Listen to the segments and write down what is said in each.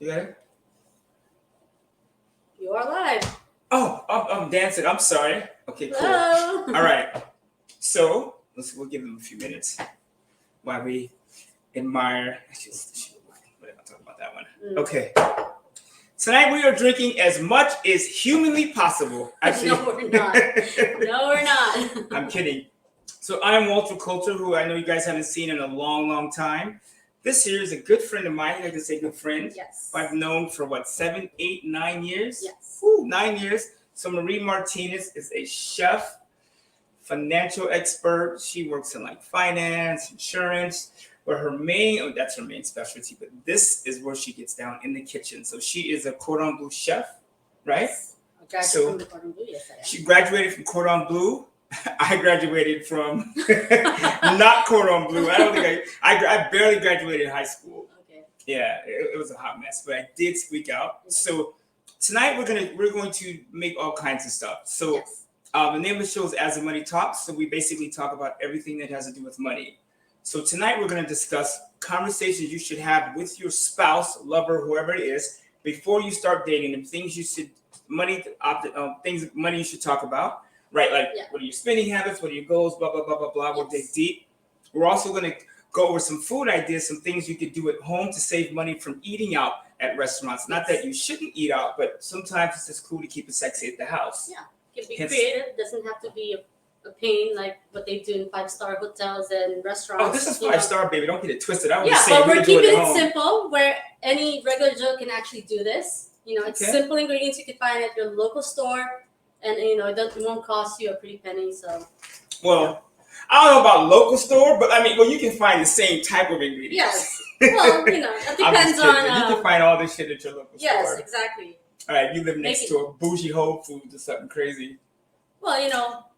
You got it? You are live. Oh, I'm dancing. I'm sorry. Okay, cool. Hello. All right. So we'll give them a few minutes while we admire. We're not talking about that one. Okay. Tonight we are drinking as much as humanly possible. Actually, No, we're not. No, we're not. I'm kidding. So I'm Walter Coulter, who I know you guys haven't seen in a long, long time. This here is a good friend of mine. I like to say good friend. Yes. I've known for what, 7, 8, 9 years? Yes. Woo, 9 years. So Marie Martinez is a chef, financial expert. She works in like finance, insurance, where her main, that's her main specialty, but this is where she gets down in the kitchen. So she is a Cordon Bleu chef, right? Yes. I graduated from the Cordon Bleu, yes I am. She graduated from Cordon Bleu. I graduated from not Cordon Bleu. I don't think I barely graduated high school. Okay. Yeah, it was a hot mess, but I did squeak out. So tonight we're going to make all kinds of stuff. So Yes. the name of the show is As the Money Talks. So we basically talk about everything that has to do with money. So tonight we're going to discuss conversations you should have with your spouse, lover, whoever it is, before you start dating them. Things you should money you should talk about. Right, like what are your spending habits? What are your goals? Blah, blah, blah, blah, blah. We'll dig deep. We're also going to go over some food ideas, some things you could do at home to save money from eating out at restaurants. Not that you shouldn't eat out, but sometimes it's just cool to keep it sexy at the house. Yeah, it can be creative. Doesn't have to be a pain like what they do in 5-star hotels and restaurants. Oh, this is 5-star, baby. Don't get it twisted. I was yeah, saying but we're keeping it home. simple where any regular Joe can actually do this. It's simple ingredients you can find at your local store. And it won't cost you a pretty penny. So, well, I don't know about local store, but I mean, you can find the same type of ingredients. Yes. Well, it depends on. You can find all this shit at your local store. Yes, exactly. All right, you live next to a bougie Whole Foods or something crazy. Well,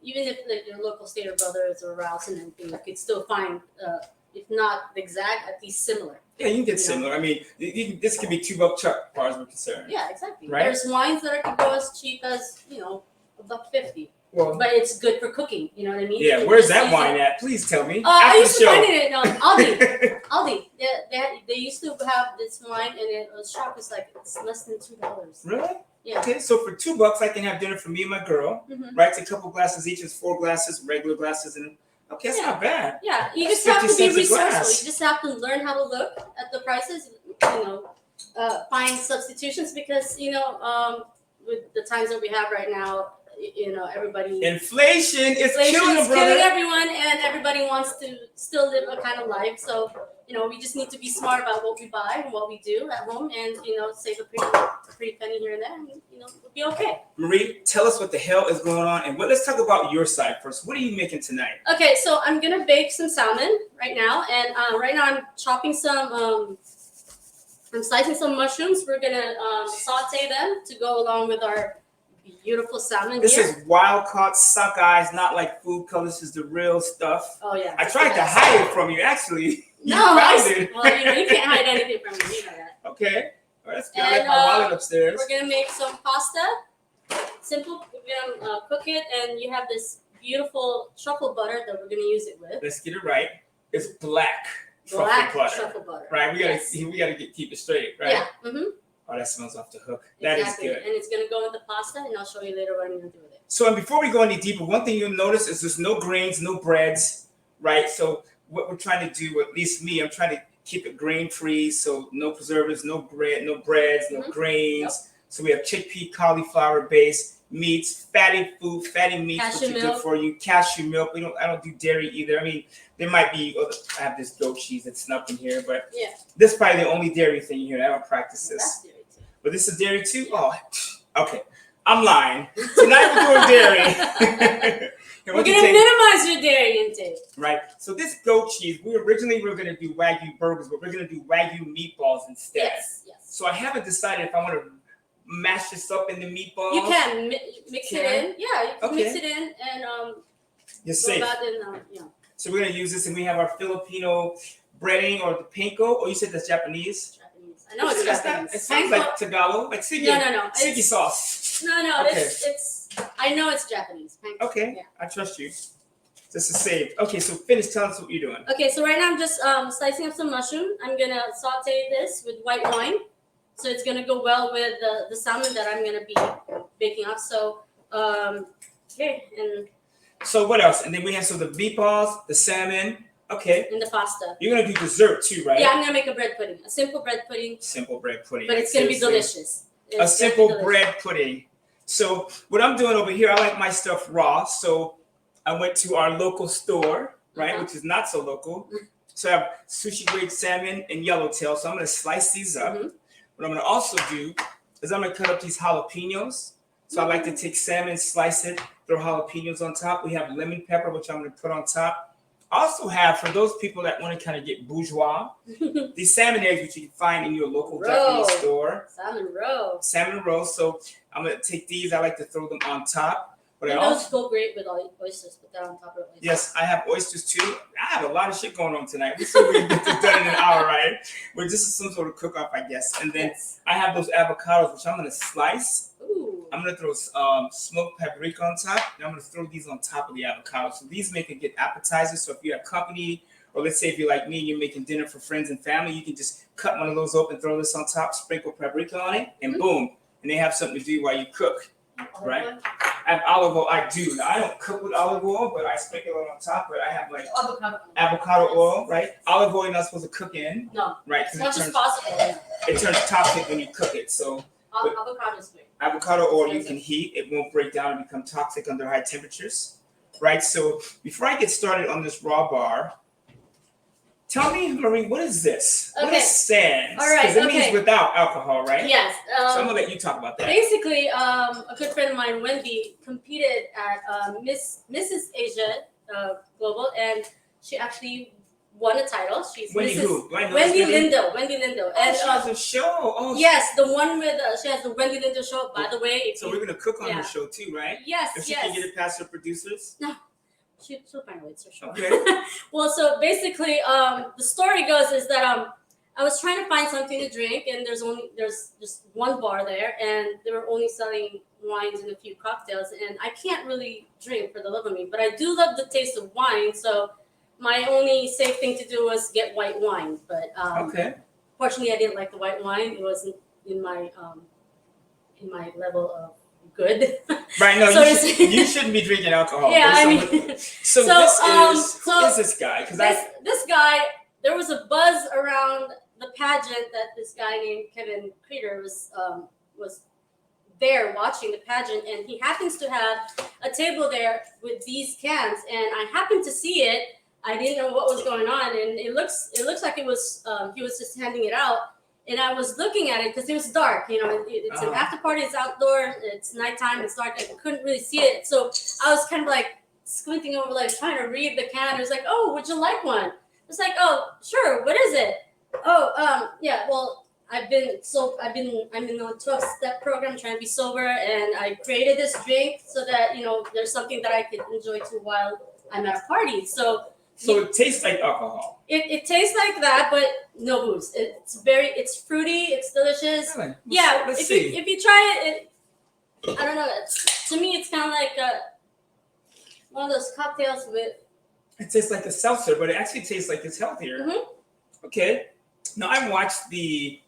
even if your local Stater Brothers or Rouse and everything, you could still find, if not exact, at least similar. Yeah, you can get similar. I mean, this could be $2 chuck, as far as we're concerned. Yeah, exactly. Right? There's wines that can go as cheap as $1.50. Well, but it's good for cooking. You know what I mean? Yeah, where's that wine at? Please tell me. I used to find it at Aldi. Aldi. They used to have this wine, and the shop is like it's less than $2. Really? Yeah. Okay, so for $2, I can have dinner for me and my girl. Mm-hmm. Right? It's a couple glasses each. It's 4 glasses, regular glasses, and okay, that's not bad. Yeah, you just have to be resourceful. You just have to learn how to look at the prices. Find substitutions because with the times that we have right now, everybody. Inflation is killing everyone, and everybody wants to still live a kind of life. So we just need to be smart about what we buy and what we do at home, and save a pretty penny here and there, and we'll be okay. Marie, tell us what the hell is going on, and let's talk about your side first. What are you making tonight? Okay, so I'm gonna bake some salmon right now, and right now I'm chopping some. I'm slicing some mushrooms. We're gonna saute them to go along with our beautiful salmon. This is wild caught sockeyes, not like food colors. This is the real stuff. Oh yeah. I tried to hide it from you, actually. No, well, you can't hide anything from me. You know that. Okay. Well, that's good. I like my wallet upstairs. We're gonna make some pasta. Simple. We're gonna cook it, and you have this beautiful truffle butter that we're gonna use it with. Let's get it right. It's black truffle butter. Right. We gotta keep it straight. Right. Yeah. Mm-hmm. Oh, that smells off the hook. That is good. And it's gonna go with the pasta, and I'll show you later what I'm gonna do with it. So, and before we go any deeper, one thing you'll notice is there's no grains, no breads, right? So, what we're trying to do, at least me, I'm trying to keep it grain-free. So, no preservatives, no bread, no breads, no grains. Yep. So, we have chickpea, cauliflower-based meats, fatty meats, which are good for you. Cashew milk. I don't do dairy either. I mean, there might be. I have this goat cheese that's snuck in here, but this is probably the only dairy thing here. I don't practice this. That's dairy too. But this is dairy too. Oh, okay. I'm lying. Tonight we're doing dairy. We're going to minimize your dairy intake. Right. So this goat cheese, we were going to do Wagyu burgers, but we're going to do Wagyu meatballs instead. Yes. So I haven't decided if I want to mash this up in the meatballs. You can mix it in. Yeah, you can mix it in and you're safe. So we're going to use this, and we have our Filipino breading or the panko. Oh, you said that's Japanese? I know it's Japanese. It sounds like Tagalog, like Sigi. No. Sigi sauce. No. Okay. It's. I know it's Japanese. Okay, yeah. I trust you. This is saved. Okay, so finish. Tell us what you're doing. Okay, so right now I'm just slicing up some mushroom. I'm gonna saute this with white wine. so it's gonna go well with the salmon that I'm gonna be baking up. So okay, and So what else? And then we have the meatballs, the salmon. Okay. the pasta. You're gonna do dessert too, right? Yeah, I'm gonna make a bread pudding, a simple bread pudding, Simple bread pudding. but it's gonna be Seriously. delicious. A simple bread pudding. So what I'm doing over here, I like my stuff raw. So I went to our local store, right, which is not so local. So I have sushi grade salmon and yellowtail. So I'm gonna slice these up. Mm-hmm. What I'm gonna also do is I'm gonna cut up these jalapenos. So I like to take salmon, slice it, throw jalapenos on top. We have lemon pepper, which I'm gonna put on top. I also have, for those people that want to kind of get bourgeois, these salmon eggs, which you can find in your local Japanese store. Salmon roe. Salmon rolls. So I'm gonna take these. I like to throw them on top. But And I those also go great with all oysters. Put that on top of it. yes, I have oysters too. I have a lot of shit going on tonight. We still gonna get this done in an hour, right? But this is some sort of cook off, I guess. And then I have those avocados, which I'm gonna slice. Ooh. I'm gonna throw smoked paprika on top, and I'm gonna throw these on top of the avocado. So these make a good appetizer. So if you have company, or let's say if you're like me, you're making dinner for friends and family, you can just cut one of those open, throw this on top, sprinkle paprika on it, and boom, and they have something to do while you cook. Right? I have olive oil. I do. Now, I don't cook with olive oil, but I sprinkle it on top. But I have like avocado oil, right? Olive oil you're not supposed to cook in, No, right? as much as possible. It turns toxic when you cook it. So Avocado is great. avocado oil you can heat. It won't break down and become toxic under high temperatures, right? So before I get started on this raw bar, tell me, Marie, what is this? What Okay. is Sans? All right, Because it okay. means without alcohol, right? Yes. So I'm gonna let you talk about that. Basically, a good friend of mine, Wendy, competed at Mrs. Asia Global, and she actually won a title. She's Wendy Mrs. who? Do I know Wendy this Lindo. Wendy Lindo. Oh, And she has a show. Oh, yes, the one with she has the Wendy Lindo show. By the way, if so you- we're gonna cook on her yeah. show too, right? yes, If she yes. can get it past her producers. She'll find a way, it's for sure. Okay. Well, so basically, the story goes is that I was trying to find something to drink, and there's just one bar there, and they were only selling wines and a few cocktails, and I can't really drink for the love of me, but I do love the taste of wine, so my only safe thing to do was get white wine. But Okay. fortunately, I didn't like the white wine. It wasn't in my level of good. Right. No, So you, to should, say- you shouldn't be drinking alcohol. Yeah, I There's mean, so so, who is this guy? Because this guy, there was a buzz around the pageant that this guy named Kevin Creeder was there watching the pageant, and he happens to have a table there with these cans, and I happened to see it. I didn't know what was going on, and it looks like it was he was just handing it out, and I was looking at it because it was dark. You know, it's an after party, it's outdoor, it's nighttime, it's dark. I couldn't really see it, so I was kind of like squinting over, like trying to read the can. It was like, "Oh, would you like one?" It's like, "Oh, sure. What is it?" "Oh, yeah. Well, I'm in a 12-step program trying to be sober, and I created this drink so that there's something that I could enjoy too while I'm at a party." So it tastes like alcohol. it tastes like that, but no booze. It's fruity. It's delicious. Really? Yeah, Let's if see. you try it, I don't know. To me, it's kind of like one of those cocktails with. It tastes like a seltzer, but it actually tastes like it's healthier. Mhm. Okay. Now I watched the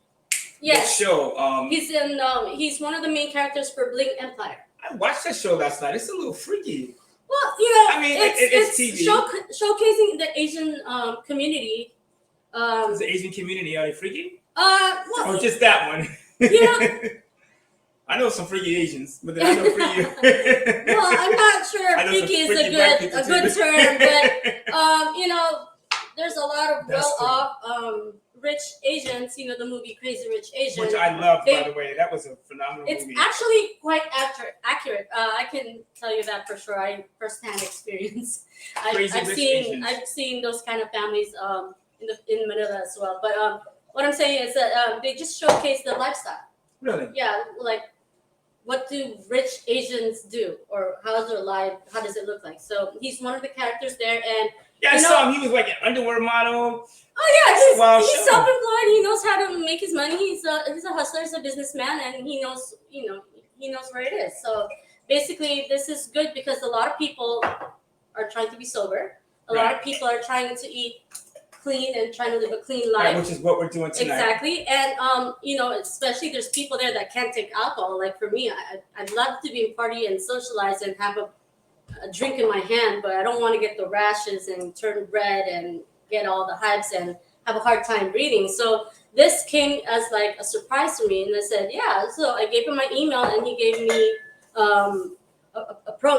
Yes, show. he's one of the main characters for Blink Empire. I watched that show last night. It's a little freaky. Well, I mean, it's TV. Showcasing the Asian community. Is the Asian community, are they freaky? Well, Or just that one? Yeah. I know some freaky Asians, but then I know freaky. well, I'm not sure I if know some freaky is freaky black people a good too. term, but there's a lot of That's well-off rich Asians. The movie Crazy Rich Asians. Which I loved, by the way. That was a phenomenal It's movie. actually quite accurate. I can tell you that for sure. I firsthand experience. Crazy I've Rich seen Asians. I've seen those kind of families in Manila as well. But what I'm saying is that they just showcase the lifestyle. Really? Yeah, like what do rich Asians do, or how's their life? How does it look like? So he's one of the characters there, and Yeah, I saw him. He was like an underwear model. oh yeah, he's show. self-employed. He knows how to make his money. He's a hustler. He's a businessman, and he knows he knows where it is. So basically, this is good because a lot of people are trying to be sober. A lot of people are trying to eat clean and trying to live a clean Right, life. which is what we're doing tonight. Exactly, and especially there's people there that can't take alcohol. Like for me, I'd love to be in party and socialize and have a drink in my hand, but I don't want to get the rashes and turn red and get all the hives and have a hard time breathing. So this came as like a surprise to me, and I said, yeah. So I gave him my email, and he gave me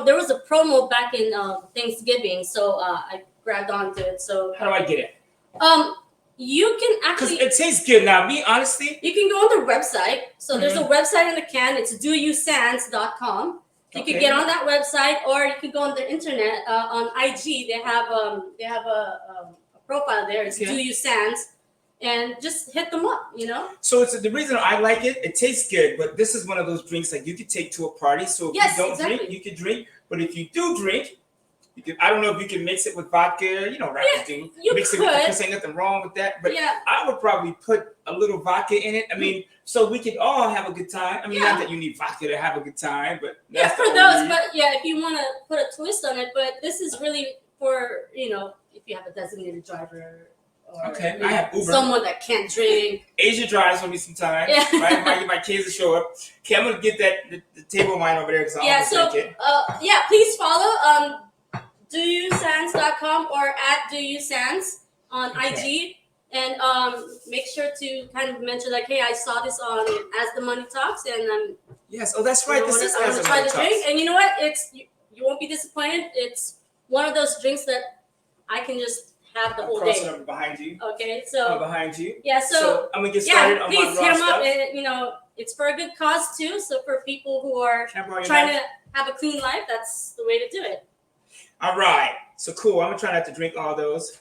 There was a promo back in Thanksgiving, so I grabbed onto it. So How do I get it? you can Because actually it tastes good. Now, me, honestly, you can go on the website. So there's a website in the can. It's doyousands.com. You can get on that website, or you can go on the internet on IG. They have a profile there. It's Do You Sands, and just hit them up. So it's the reason I like it. It tastes good, but this is one of those drinks like you could take to a party. So if Yes, you don't exactly. drink, you can drink. But if you do drink, you can. I don't know if you can mix it with vodka. Rappers do. You Mix it could. with because ain't nothing wrong with that. But Yeah. I would probably put a little vodka in it. I mean, so we could all have a good time. I mean, Yeah. not that you need vodka to have a good time, but Yeah, that's for the those, only- but yeah, if you want to put a twist on it, but this is really for, if you have a designated driver or Okay, I have Uber. someone that can't drink. Asia drives for me sometime. Yeah. Right? My kids will show up. Okay, I'm gonna get the table of mine over there because Yeah, I'm so gonna take it. please follow doyousands.com or at doyousands on IG, and make sure to kind of mention like, hey, I saw this on As the Money Talks, and Yes. Oh, that's right. This is I'm As gonna the try Money the drink, Talks. and you know what? You won't be disappointed. It's one of those drinks that I can just have the I'm whole crossing day. over behind you. Okay, I'm so behind you. yeah, so I'm gonna get started on please my hit raw them up, stuff. and it's for a good cause too. So for people who are Can I borrow your trying knife? to have a clean life, that's the way to do it. All right. So cool. I'm gonna try not to drink all those.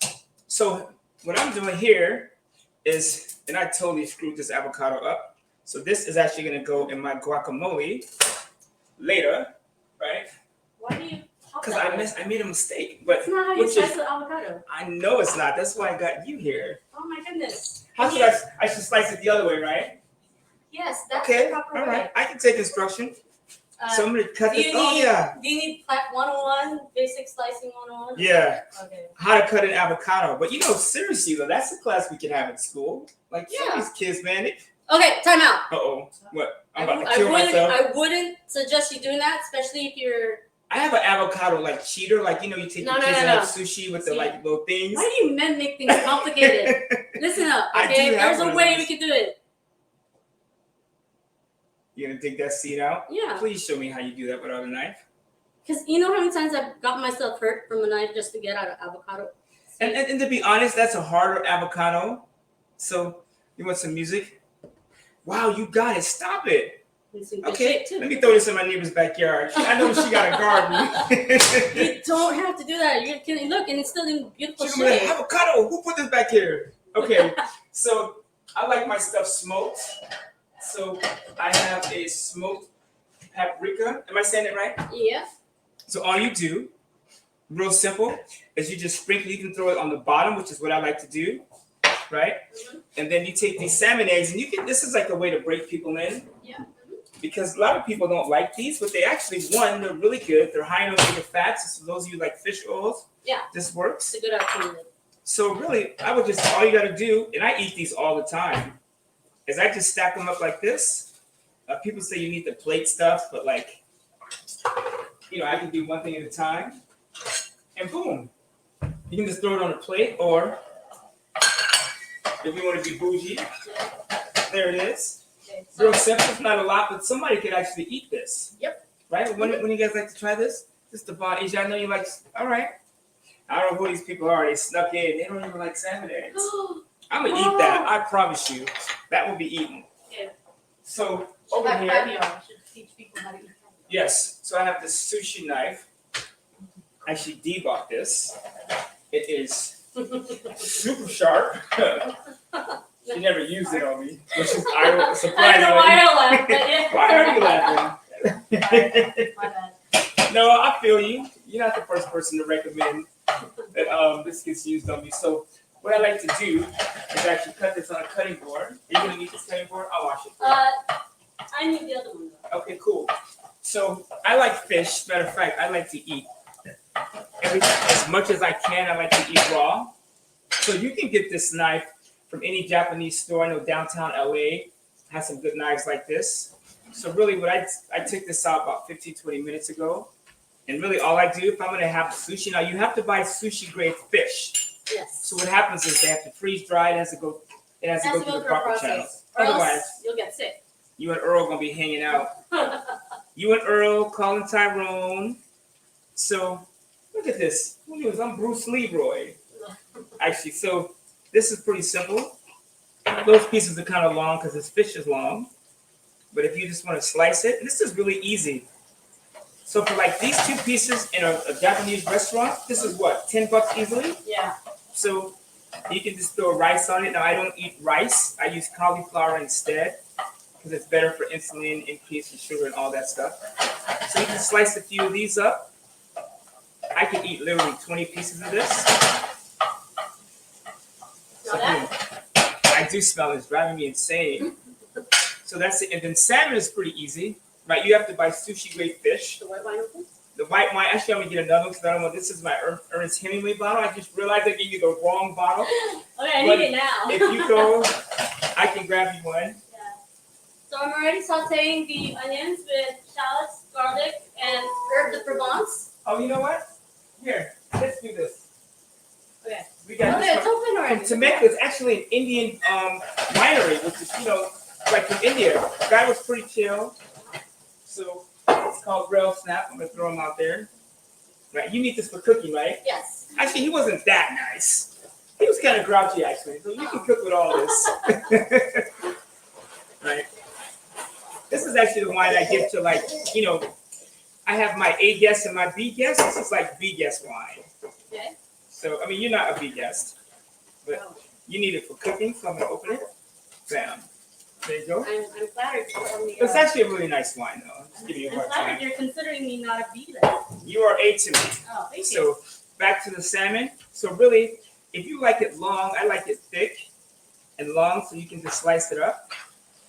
So what I'm doing here is, and I totally screwed this avocado up. So this is actually gonna go in my guacamole later, right? Why do you? Because I made a mistake, but That's not how you which slice is- the avocado. I know it's not. That's why I got you here. Oh my goodness. How should I should slice it the other way, right? Yes, that's Okay. the proper All way. right. I can take instruction. So I'm gonna cut do this. you Oh need- yeah. Do you need Plant 101, basic slicing 101? Yeah. Okay. How to cut an avocado. But seriously though, that's a class we could have at school. Like some of Yeah. these kids, man. Okay, time out. Uh-oh. What? I'm I about to kill myself. wouldn't suggest you doing that, especially if you're. I have an avocado like cheater, like you take No, your no, kids no, and no. have sushi with the See, like little things. Why do you men make things complicated? Listen up, I do okay? have There's one a of way those. we could do it. You gonna take that seed out? Yeah, Please show me how you do that without a knife. because you know how many times I've got myself hurt from a knife just to get out of avocado. And to be honest, that's a harder avocado. So you want some music? Wow, you got it. Stop it. It's in good Okay, shape, too. let me throw this in my neighbor's backyard. I know she got a garden. You don't have to do that. You can look, and it's still in beautiful She's gonna be like, shape. avocado. Who put this back here? Okay, so I like my stuff smoked. So I have a smoked paprika. Am I saying it right? Yeah. So all you do, real simple, is you just sprinkle. You can throw it on the bottom, which is what I like to do, right? Mhm. And then you take these salmon eggs, and you can. This is like a way to break people in. Yeah. Because a lot of people don't like these, but they actually, they're really good. They're high in omega fats. So those of you like fish oils, Yeah. this works. It's a good alternative. So really, I would just, all you gotta do, and I eat these all the time, is I just stack them up like this. People say you need the plate stuff, but like, I can do one thing at a time, and boom. You can just throw it on a plate, or if you want to be bougie, there it is. Okay, so Real simple, it's not a lot, but somebody could actually eat this. Yep. Right? When you guys like to try this? Just the body. I know you like, all right. I don't know who these people are. They snuck in. They don't even like salmon eggs. I'm going to eat that. I promise you. That will be eaten. Yeah. So, should over have here. caviar. Should teach people how to eat caviar. Yes. So I have this sushi knife. I actually debought this. It is super sharp. She never used it on me, which is I don't know surprising. why I don't laugh, but yeah. Why are you laughing? My bad. No, I feel you. You're not the first person to recommend that this gets used on me. So what I like to do is actually cut this on a cutting board. Are you gonna need this cutting board? I'll wash it. I need the other one though. Okay, cool. So I like fish. Matter of fact, I like to eat as much as I can. I like to eat raw. So you can get this knife from any Japanese store. I know downtown LA has some good knives like this. So really what I took this out about 15, 20 minutes ago. And really all I do if I'm gonna have sushi, now you have to buy sushi grade fish. Yes. So what happens is they have to freeze dry, it has to go through the proper channels. Or Otherwise, else you'll get sick. you and Earl gonna be hanging out. You and Earl, Colin Tyrone. So look at this. Who knows? I'm Bruce Leroy. Actually, so this is pretty simple. Those pieces are kind of long because this fish is long. But if you just want to slice it, this is really easy. So for like these two pieces in a Japanese restaurant, this is what, $10 easily? Yeah. So you can just throw rice on it. Now I don't eat rice. I use cauliflower instead because it's better for insulin, increase in sugar and all that stuff. So you can slice a few of these up. I can eat literally 20 pieces of this. Smell that? I do smell it. It's driving me insane. So that's it. And then salmon is pretty easy, right? You have to buy sushi grade fish. The white wine open? The white wine, actually, I'm gonna get another one because I don't want. This is my Ernest Hemingway bottle. I just realized I gave you the wrong bottle. Okay, I But need it now. If you go, I can grab you one. Yeah. So I'm already sauteing the onions with shallots, garlic, and herb de Provence. Oh, you know what? Here, let's do this. Okay. We got Okay, it's this one. open already. From Temecula, it's actually an Indian winery, which is, like from India. The guy was pretty chill. So it's called Rail Snap. I'm gonna throw him out there. Right, you need this for cooking, right? Yes. Actually, he wasn't that nice. He was kind of grouchy, actually. So you can cook with all this. Right. This is actually the wine I give to, like, I have my A guest and my B guest. This is like B guest wine. Okay. So, I mean, you're not a B guest, but you need it for cooking. So I'm gonna open it. Bam. There you go. I'm flattered from the. It's actually a really nice wine, though. Just give you a I'm hard flattered time. you're considering me not a bee then. You are A to me. Oh, thank you. So back to the salmon. So really, if you like it long, I like it thick and long, so you can just slice it up.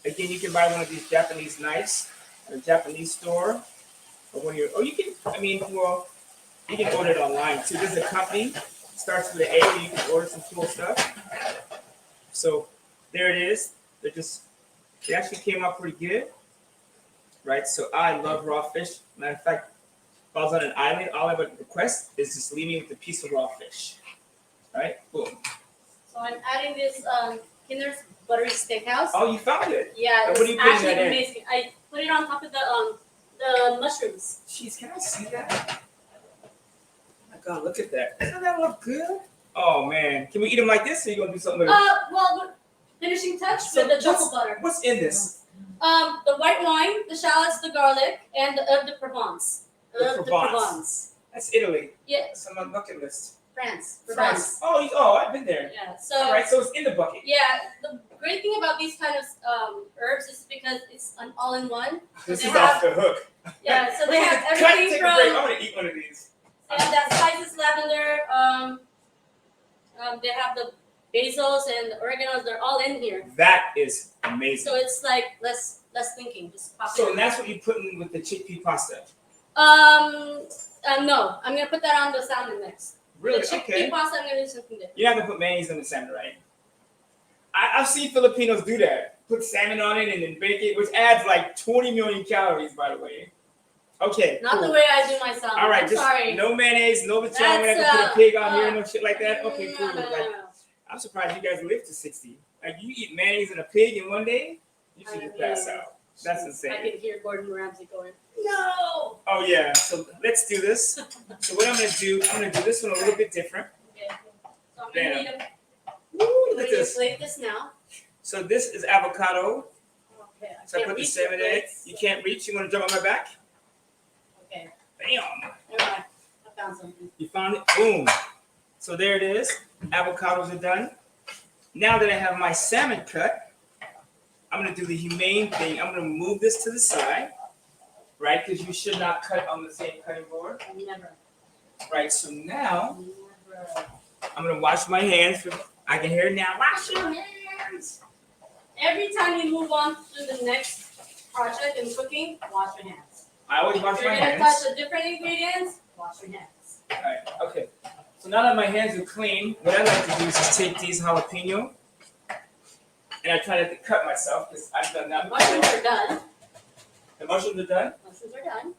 Again, you can buy one of these Japanese knives at a Japanese store, or when you're, or you can, well, you can order it online too. There's a company, starts with an A, where you can order some cool stuff. So there it is. They actually came out pretty good, right? So I love raw fish. Matter of fact, if I was on an island, all I would request is just leave me with a piece of raw fish, right? Boom. So I'm adding this Kinder's Buttery Steakhouse. Oh, you found it. Yeah, And it's what are you putting actually that in? amazing. I put it on top of the mushrooms. Jeez, can I see that? Oh my God, look at that. Doesn't that look good? Oh man, can we eat them like this, or you gonna do something with it? Well, finishing touch So with the truffle butter. What's in this? The white wine, the shallots, the garlic, and the herb de Provence. The Herb de Provence. Provence. That's Italy. Yeah, That's on my bucket list. France. France. Oh, I've been there. Yeah. All So right, so it's in the bucket. yeah, the great thing about these kind of herbs is because it's an all-in-one. This they is have- off the hook. Yeah, so they have Cut, everything take a break. from I'm gonna eat one of these. they have that spices, lavender. They have the basils and the oreganos. They're all in here. That is amazing. So it's like less thinking, just pop it So in. and that's what you put in with the chickpea pasta. No, I'm gonna put that on the salmon next. Really? The chickpea Okay. pasta, I'm gonna do something different. You're not gonna put mayonnaise on the salmon, right? I've seen Filipinos do that. Put salmon on it and then bake it, which adds like 20 million calories, by the way. Okay. Not cool. the way I do my salmon. All right, I'm just sorry. no mayonnaise, no lechon. We have to That's, put a pig on here, uh, no shit like that. Okay, cool. No. Like, I'm surprised you guys live to 60. Like, you eat mayonnaise and a pig in one day, you should just pass out. That's I insane. can hear Gordon Ramsay going, no. Oh yeah. So let's do this. So what I'm gonna do this one a little bit different. Okay. So I'm Damn. gonna need a. Woo, I'm look at gonna this. plate this now. So this is avocado. Okay. So I can't put the reach salmon your in it. plates. You can't reach. You want to jump on my back? Okay. Bam. All right. I found something. You found it? Boom. So there it is. Avocados are done. Now that I have my salmon cut, I'm going to do the humane thing. I'm going to move this to the side, right? Because you should not cut on the same cutting board. Never. Right, so now Never. I'm going to wash my hands. I can hear it now. Wash your hands. Every time you move on to the next project in cooking, wash your hands. I always wash If you're my gonna hands. touch the different ingredients, wash your hands. All right, okay. So now that my hands are clean, what I like to do is just take these jalapeno and I try not to cut myself because I've done that. Mushrooms are done. The mushrooms are done? Mushrooms are done.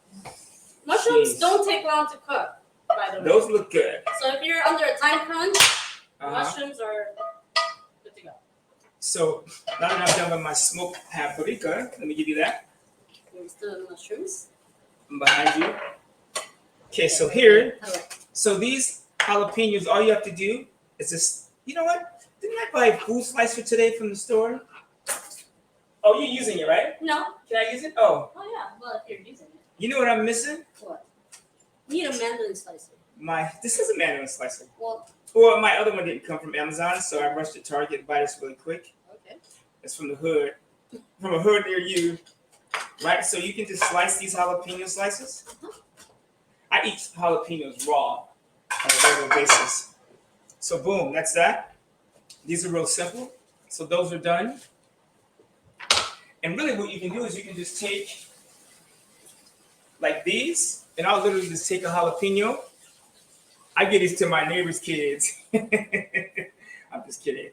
Mushrooms Jeez. don't take long to cook, by the way. Those look good. So if you're under a time crunch, Uh-huh. mushrooms are good to go. So now that I'm done with my smoked paprika, let me give you that. Here's the mushrooms. I'm behind you. Okay, so here, How do I- so these jalapenos, all you have to do is just, you know what? Didn't I buy a food slicer today from the store? Oh, you're using it, right? No. Can I use it? Oh, Oh yeah. Well, if you're using it, you know what I'm missing? what? You need a mandolin slicer. This is a mandarin slicer. Well, Well, my other one didn't come from Amazon, so I rushed to Target to buy this really quick. okay. It's from the hood, from a hood near you, right? So you can just slice these jalapeno slices. I eat jalapenos raw on a regular basis. So boom, that's that. These are real simple. So those are done. And really what you can do is you can just take like these, and I'll literally just take a jalapeno. I give these to my neighbor's kids. I'm just kidding.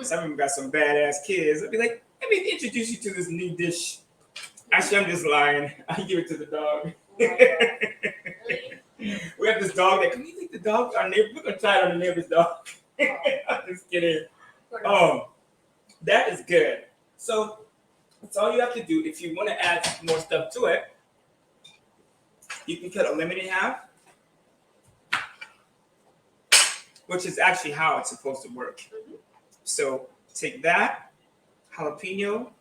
Some of them got some badass kids. I'd be like, let me introduce you to this new dish. Actually, I'm just lying. I give it to the dog. Really? We have this dog that, can you take the dog? Our neighbor, we're gonna try it on the neighbor's dog. I'm just kidding. That is good. So that's all you have to do. If you want to add more stuff to it, you can cut a lemon in half, which is actually how it's supposed to work. Mhm. So take that, jalapeno,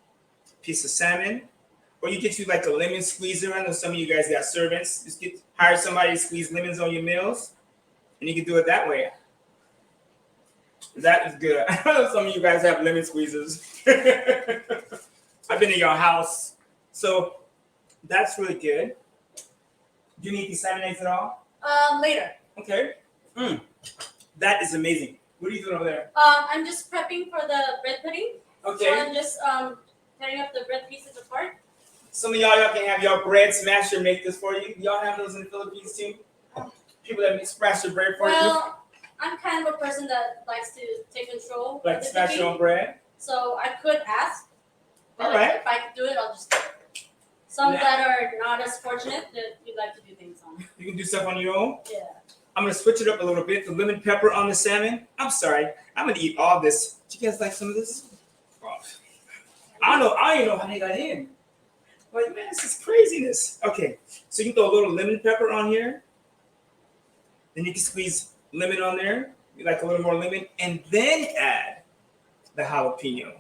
piece of salmon, or you get you like a lemon squeezer. I know some of you guys got servants. Just hire somebody to squeeze lemons on your meals, and you can do it that way. That is good. I know some of you guys have lemon squeezers. I've been in your house. So that's really good. Do you need these salmon eggs at all? Later. Okay. That is amazing. What are you doing over there? I'm just prepping for the bread pudding. So Okay. I'm just tearing up the bread pieces apart. Some of y'all can have your bread smasher make this for you. Y'all have those in the Philippines too? People that smash your bread for you? Well, I'm kind of a person that likes to take control. Like of the smash your cooking, own bread? So I could ask. But All right. if I could do it, I'll just do it. Some Yeah. that are not as fortunate that you'd like to do things on. You can do stuff on your own? Yeah. I'm gonna switch it up a little bit. The lemon pepper on the salmon. I'm sorry. I'm gonna eat all this. Do you guys like some of this? Oh. I don't know. I don't even know how they got in. Like, man, this is craziness. Okay, so you throw a little lemon pepper on here. Then you can squeeze lemon on there. You like a little more lemon, and then add the jalapeno.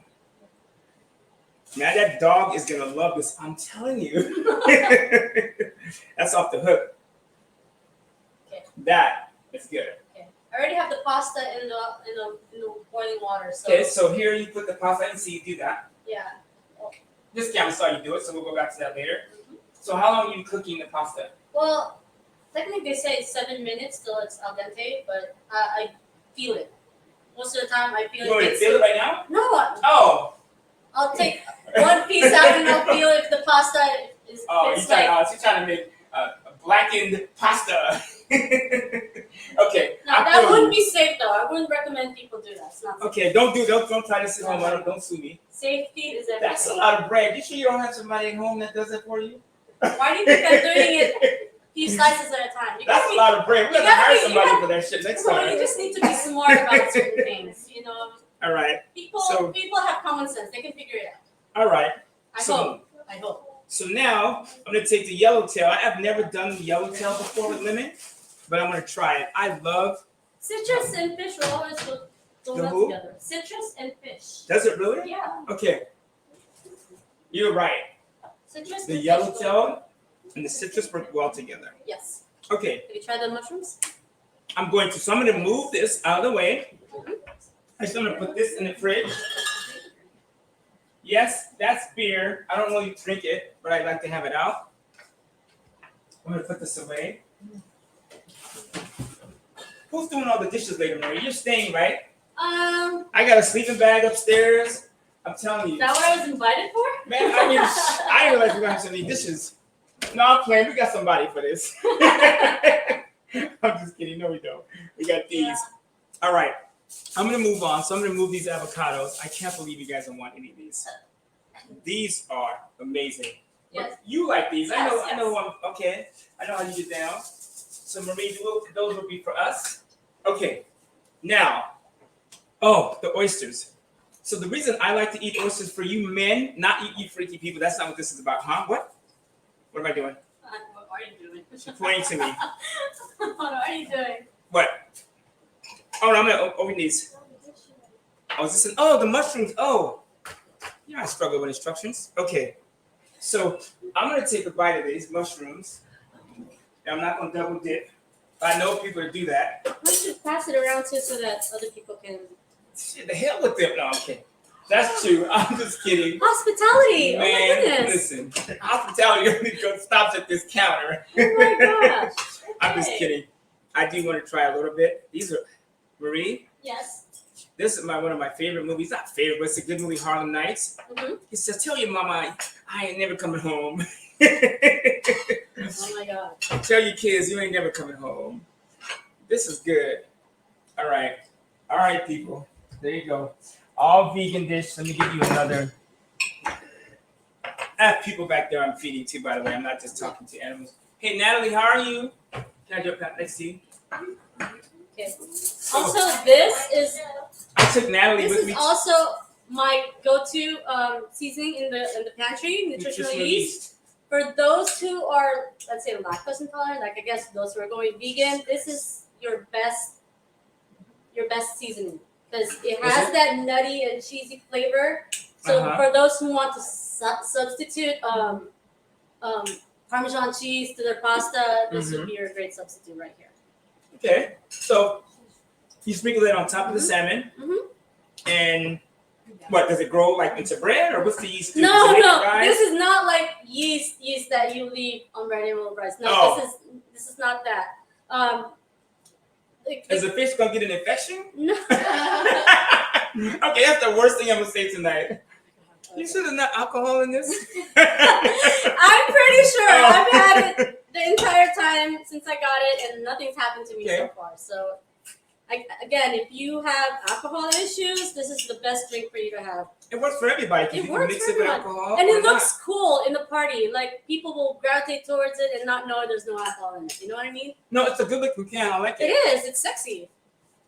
Now that dog is gonna love this. I'm telling you. That's off the hook. Okay. That is good. Okay. I already have the pasta in the boiling water. So Okay, so here you put the pasta in, so you do that. yeah. This camera saw you do it, so we'll go back to that later. So how long are you cooking the pasta? Well, technically they say it's 7 minutes till it's al dente, but I feel it. Most of the time I feel You want me to it. feel it right now? No, Oh, I'll take one piece out and I'll feel if the pasta is. oh, it's she's trying to make a blackened pasta. Okay. No, I that feel wouldn't you. be safe though. I wouldn't recommend people do that. It's not safe. Okay, don't try to sit home. Don't sue me. Safety is everything. That's a lot of bread. You sure you don't have somebody at home that does it for you? Why do you think I'm doing it a few slices at a time? You That's gotta a lot of bread. We're you gonna gotta hire be- somebody you for that shit next Well, you time. just need to be smart about certain things. You know, All right, people So- people have common sense. They can figure it out. all right. I So- hope. I hope. So now I'm gonna take the yellowtail. I have never done the yellowtail before with lemon, but I'm gonna try it. I love. Citrus and fish will always go The well who? together. Citrus and fish. Does it really? Yeah. Okay. You're right. Citrus The and fish. yellowtail and the citrus work well together. Yes. Okay, Have you tried the mushrooms? I'm going to. So I'm gonna move this out of the way. I'm just gonna put this in the fridge. Yes, that's beer. I don't really drink it, but I like to have it out. I'm gonna put this away. Who's doing all the dishes later, Mary? You're staying, right? I got a sleeping bag upstairs. I'm telling you. Is that what I was invited for? Man, I mean, I didn't realize we were gonna have so many dishes. No, I'm playing. We got somebody for this. I'm just kidding. No, we don't. We got these. All right. I'm gonna move on. So I'm gonna move these avocados. I can't believe you guys don't want any of these. These are amazing. Yes. But you like these? Yes, I know. Okay. I know how you get down. So Marie, those will be for us. Okay. Now, the oysters. So the reason I like to eat oysters for you men, not you freaky people. That's not what this is about, huh? What? What am I doing? What are you doing? She's pointing to me. What are you doing? What? Oh, no, I'm gonna open these. Oh, is this the mushrooms. Oh, yeah, I struggle with instructions. Okay, so I'm gonna take a bite of these mushrooms. And I'm not gonna double dip. I know people that do that. Why don't you pass it around too so that other people can. Shit, the hell with them. No, okay. That's true. I'm just kidding. Hospitality. Man, Oh my goodness. listen, hospitality only stops at this counter. Oh my gosh. I'm just Okay. kidding. I do want to try a little bit. These are Marie. Yes. This is one of my favorite movies. Not favorite, but it's a good movie, Harlem Nights. Mm-hmm. He says, "Tell your mama I ain't never coming home." Oh my god. Tell your kids you ain't never coming home. This is good. All right, people. There you go. All vegan dish. Let me give you another. I have people back there I'm feeding to, by the way. I'm not just talking to animals. Hey, Natalie, how are you? Can I jump next to you? Okay. Also, this is I took Natalie with me. also my go-to seasoning in the pantry, nutritional yeast. For those who are, let's say, lactose intolerant, like I guess those who are going vegan, this is your best seasoning because it has that nutty and cheesy flavor. So for those who want to substitute Parmesan cheese to their pasta, this would be your great substitute right here. Okay, so you sprinkle it on top of the salmon, and what does it grow like into bread, or what's the yeast do? No, Does it make no, it rise? this is not like yeast that you leave on bread and will rise. No, Oh. this is not that. Is the fish gonna get an infection? No. Okay, that's the worst thing I'm gonna say tonight. You sure there's not alcohol in this? I'm pretty sure I've had it the entire time since I got it, and nothing's happened to me so far. So, again, if you have alcohol issues, this is the best drink for you to have. It works for everybody. It You can works mix for it with everyone. alcohol. And or it not. looks cool in the party. Like, people will gravitate towards it and not know there's no alcohol in it. You know what I mean? No, it's a good looking can. I like It it. is. It's sexy.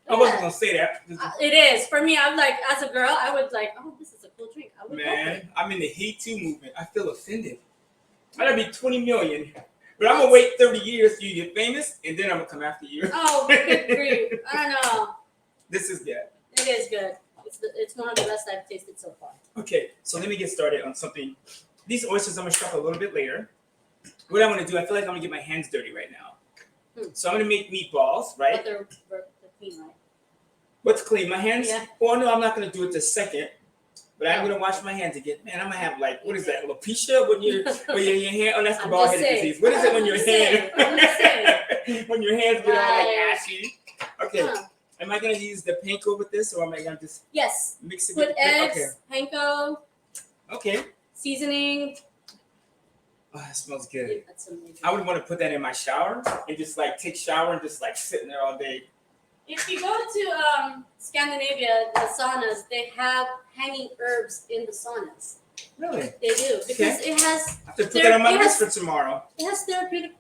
I wasn't gonna say that. It is. For me, I'm like, as a girl, I would like, oh, this is a cool drink. I would go for it. Man, I'm in the He Too movement. I feel offended. I gotta be 20 million. But I'm gonna wait 30 years till you get famous, and then I'm gonna come after you. Oh, good grief. I don't know. This is good. It is good. It's one of the best I've tasted so far. Okay, so let me get started on something. These oysters I'm gonna chop a little bit later. What I'm gonna do, I feel like I'm gonna get my hands dirty right now. So I'm gonna make meatballs, right? But they're clean, right? What's clean? My hands? Yeah. Well, no, I'm not gonna do it this second. But I'm gonna wash my hands again. Man, I'm gonna have like, what is that? Alopecia when your hand? Oh, that's the I'm bald just headed saying. disease. What is it when your I'm just hand? When your hands get all like Right. ashy. Okay. Huh. Am I gonna use the panko with this, or am I gonna just Yes. mix it Put with the eggs, panko, Okay. seasoning. Oh, that smells good. That's amazing. I would want to put that in my shower and just like take shower and just like sit in there all day. If you go to Scandinavia, the saunas, they have hanging herbs in the saunas. Really? They do because it has I have to put that on my There- list for tomorrow. therapeutic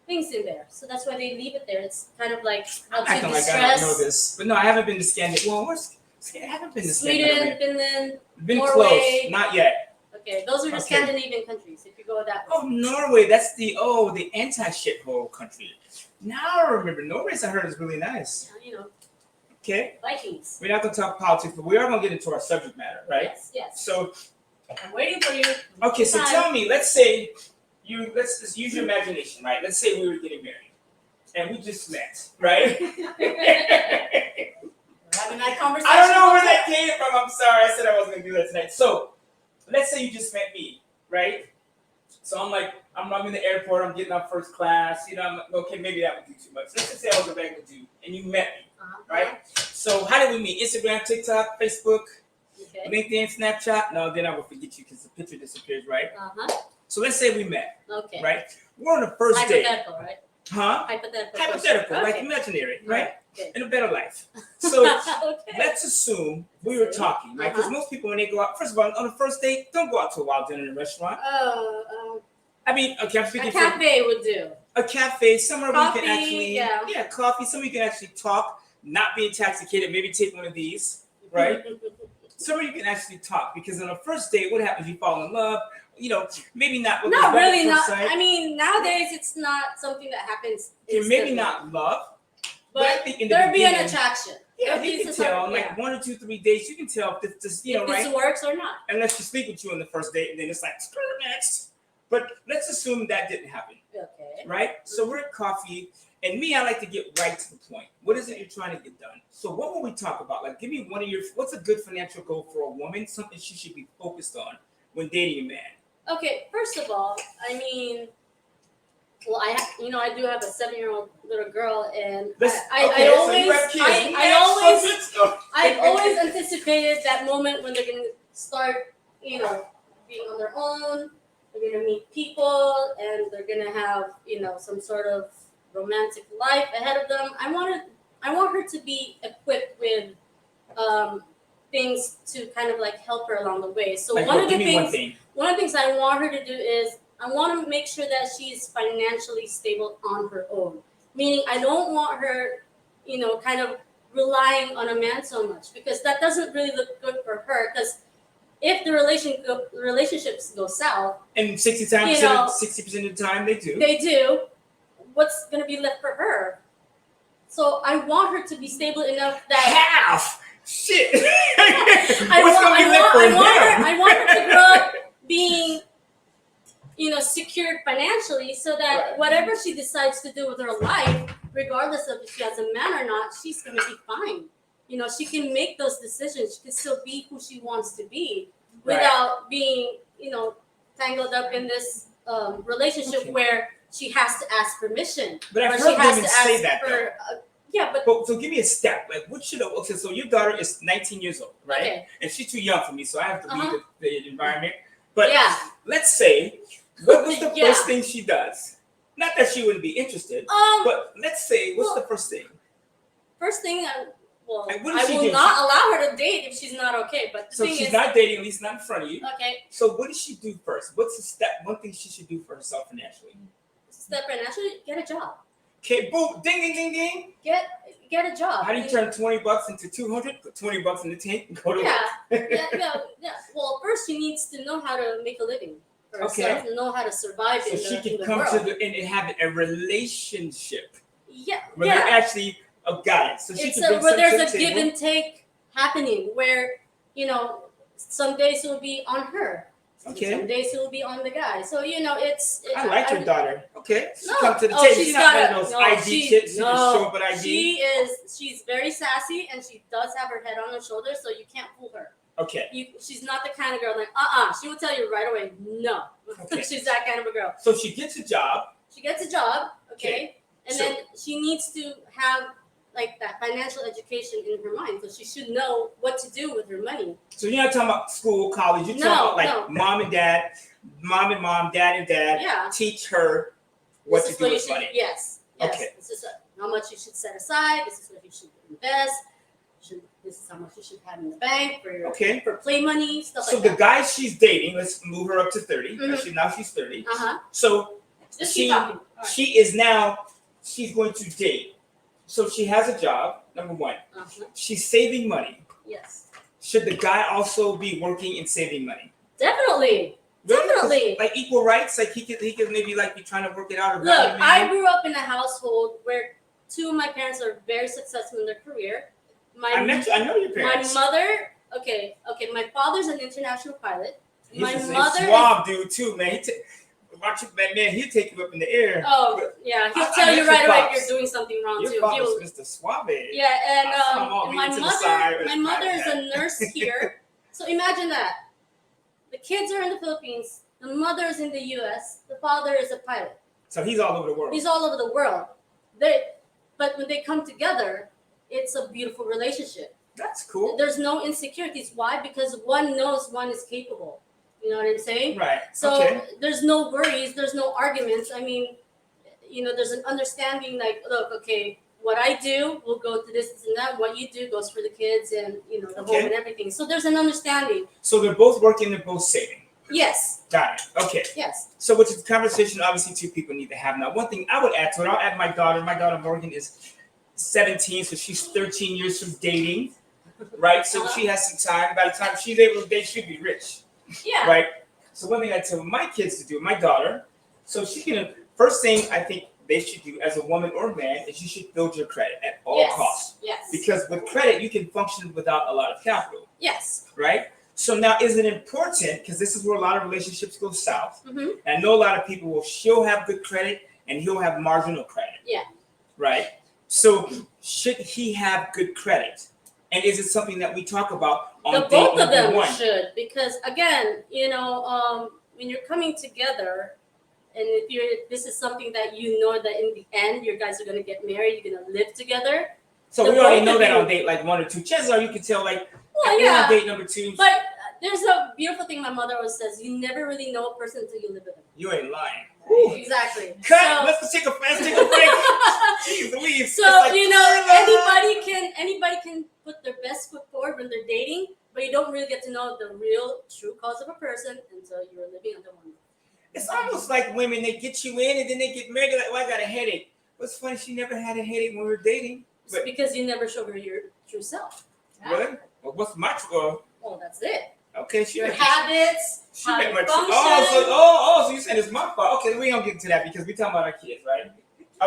things in there, so that's why they leave it there. It's kind of like helps Acting you like I don't know distress. this, but no, I haven't been to Scandinavia. Well, I haven't been to Sweden, Scandinavia. Finland. Been Norway. close, not yet. Okay, those are the Okay. Scandinavian countries. If you go that way. Oh, Norway. That's the anti-shithole country. Now I remember. Norway's I heard is really nice. Yeah, you know, Okay, Vikings. we're not gonna talk politics, but we are gonna get into our subject matter, right? Yes, yes. So, I'm waiting for you. okay, so Time. tell me. Let's say let's just use your imagination, right? Let's say we were getting married, and we just met, right? We're having that conversation. I don't know where that came from. I'm sorry. I said I wasn't gonna do that tonight. So, let's say you just met me, right? So I'm like, I'm in the airport. I'm getting on first class. You know, I'm okay. Maybe that would do too much. Let's just say I was a regular dude, and you met me, right? So how did we meet? Instagram, TikTok, Facebook, Okay. LinkedIn, Snapchat. No, then I will forget you because the picture disappears, right? Uh huh. So let's say we met, Okay. right? We're on the first date. Hypothetical, right? Huh? Hypothetical. Hypothetical, question. like Okay. imaginary, right? Good. In a better life. So Okay. let's assume we were talking, right? Because most people, when they go out, first of all, on the first date, don't go out to a wild dinner in a restaurant. I mean, okay, I'm speaking A cafe would do. a cafe, somewhere Coffee, we can actually, yeah. coffee, somewhere you can actually talk, not be intoxicated, maybe take one of these, right? Somewhere you can actually talk, because on a first date, what happens? You fall in love, maybe not. With Not the really. first Not. sight. I mean, nowadays it's not something that happens. Okay, maybe not love, but I think in the there'll be an beginning, attraction. yeah, There'll you be can some- tell, yeah. like 1 or 2, 3 dates, you can tell if this, if right? this works or not. Unless she sleep with you on the first date, and then it's like, screw next. But let's assume that didn't happen, Okay. right? So we're at coffee, and me, I like to get right to the point. What is it you're trying to get done? So what will we talk about? Like, give me one of your, what's a good financial goal for a woman? Something she should be focused on when dating a man. Okay. First of all, I mean, well, I do have a 7-year-old little girl, and I've always anticipated that moment when they're gonna start, being on their own. They're gonna meet people, and they're gonna have, some sort of romantic life ahead of them. I want her to be equipped with things to kind of like help her along the way. So Like, one of the things I want her to do is I want to make sure that she's financially stable on her own. Meaning, I don't want her, kind of relying on a man so much, because that doesn't really look good for her. Because if the relationships go south, and 60% of the time they do. What's going to be left for her? So I want her to be stable enough that half. Shit. I want her to grow up being, secured financially, so that Right. whatever she decides to do with her life, regardless of if she has a man or not, she's going to be fine. She can make those decisions. She can still be who she wants to be without being, tangled up in this relationship where she has to ask permission. But I've or heard women say that. So give me a step. Like, what should okay? So your daughter is 19 years old, right? Okay. And she's too young for me, so I have to leave the environment. But Yeah. let's say, what was the Yeah. first thing she does? Not that she wouldn't be interested, but let's say, what's the first thing? First thing, Like, what I does she will do? not allow her to date if she's not okay. But the So thing she's is, not dating, at least not in front of you. okay, So what does she do first? What's the step? One thing she should do for herself financially. step financially, get a job. Okay, boom, ding, ding, ding, ding. Get a job. How do you turn $20 into 200? Put $20 in the tank and go to Yeah. Well, first she needs to know how to make a living for herself, know how to survive So in she the can world. come to and have a relationship Yeah, where they're actually got it. So she it's can bring where some there's to a the give table. and take happening, where some days it will be on her, Okay. some days it will be on the guy. So I like your daughter. Okay, she No. comes to the Oh, table. she's She's not one got of those a- no, ID she- chicks. She no, can show up with ID. She's very sassy, and she does have her head on her shoulders, so you can't fool her. Okay. She's not the kind of girl like, she will tell you right away, no. Okay. She's that kind of a girl. So she gets a job. She gets a job, okay? Okay. And So- then she needs to have like that financial education in her mind. So she should know what to do with her money. So you're not talking about school, college. You're talking about like mom and dad, mom and mom, dad and dad. Yeah. Teach her what This to is do with you money. should, yes. Okay. This is how much you should set aside. This is what you should invest. This is how much you should have in the bank for your Okay. for play money, stuff So like the that. guy she's dating, let's move her up to 30. Mhm. Now she's 30. Uh-huh. So Just she keep talking. All right. she's going to date. So she has a job, number one. Uh-huh. She's saving money. Yes. Should the guy also be working and saving money? Definitely. Definitely. Like equal rights? Like he could maybe like be trying to work it out. Or Look, value I man? grew up in a household where two of my parents are very successful in their career. I know your parents. My mother, okay, my father's an international pilot. He's My a mother suave dude too, man. Watch it, man. He'll take you up in the air. Oh, yeah, he'll I tell you met right your away pops. if you're doing something wrong Your too. father's Mr. Suave. Yeah, and I saw him all my being to the side mother, with my his mother is hat. a nurse here. So imagine that. The kids are in the Philippines. The mother is in the U.S. The father is a pilot. So he's all over the world. He's all over the world. But when they come together, it's a beautiful relationship. That's cool. There's no insecurities. Why? Because one knows one is capable. You know what I'm saying? Right. So okay. there's no worries. There's no arguments. I mean, there's an understanding. Like, look, okay, what I do will go to this and that. What you do goes for the kids and the Okay. home and everything. So there's an understanding. So they're both working, they're both saving. Yes. Got it. Okay. Yes. So which is a conversation obviously two people need to have. Now, one thing I would add to it, I'll add my daughter. My daughter Morgan is 17, so she's 13 years from dating, right? So she has some time. By the time she's able to date, she'll be rich, Yeah. right? So one thing I tell my kids to do, my daughter, so she's gonna, first thing I think they should do as a woman or man is you should build your credit at all Yes. costs. Yes. Because with credit, you can function without a lot of capital, Yes. right? So now, is it important, because this is where a lot of relationships go south, Mm-hmm. and I know a lot of people will, she'll have good credit and he'll have marginal credit. Yeah. Right? So should he have good credit? And is it something that we talk about on The date both of number them one? should, because again, when you're coming together, and if this is something that that in the end you guys are gonna get married, you're gonna live together. So the we already both know of that you- on date like 1 or 2. Chances are you can tell like Well, if you're on yeah, date number 2, but there's a beautiful thing my mother always says: you never really know a person until you live with them. you ain't lying. Woo. Exactly. Cut. Let's take a break. Jeez Louise. So, anybody can put their best foot forward when they're dating, but you don't really get to know the real true cause of a person until you're living under one roof. It's almost like women, they get you in and then they get married. They're like, well, I got a headache. What's funny, she never had a headache when we were dating. It's But because you never showed her your true self. really? Well, what's my Well, that's it. okay, she Your met- habits, she how met you my function. so you said it's my fault. Okay, we don't get into that because we're talking about our kids, right?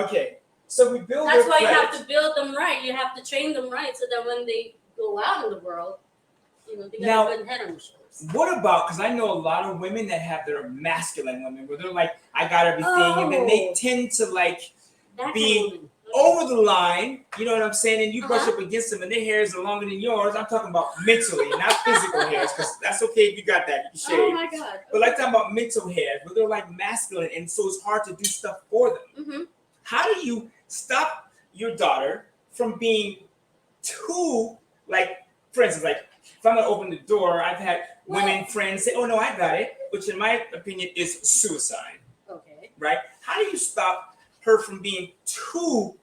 Okay. So we build That's their why you credit. have to build them right. You have to train them right so that when they go out in the world, they Now- got a good head on their shoulders. What about, because I know a lot of women that have their masculine women where they're like, I got everything, and then they Oh. tend to like That being kind of woman. over the line, you know what I'm saying? And you brush Uh-huh. up against them and their hairs are longer than yours. I'm talking about mentally, not physical hairs, because that's okay if you got that, you can shave. Oh my God. But like talking about mental hairs, where they're like masculine, and so it's hard to do stuff for them. Mm-hmm. How do you stop your daughter from being too, like, for instance, like if I'm gonna open the door, I've had women friends say, "Oh no, I got it," which in my opinion is suicide, Okay. right? How do you stop her from being too,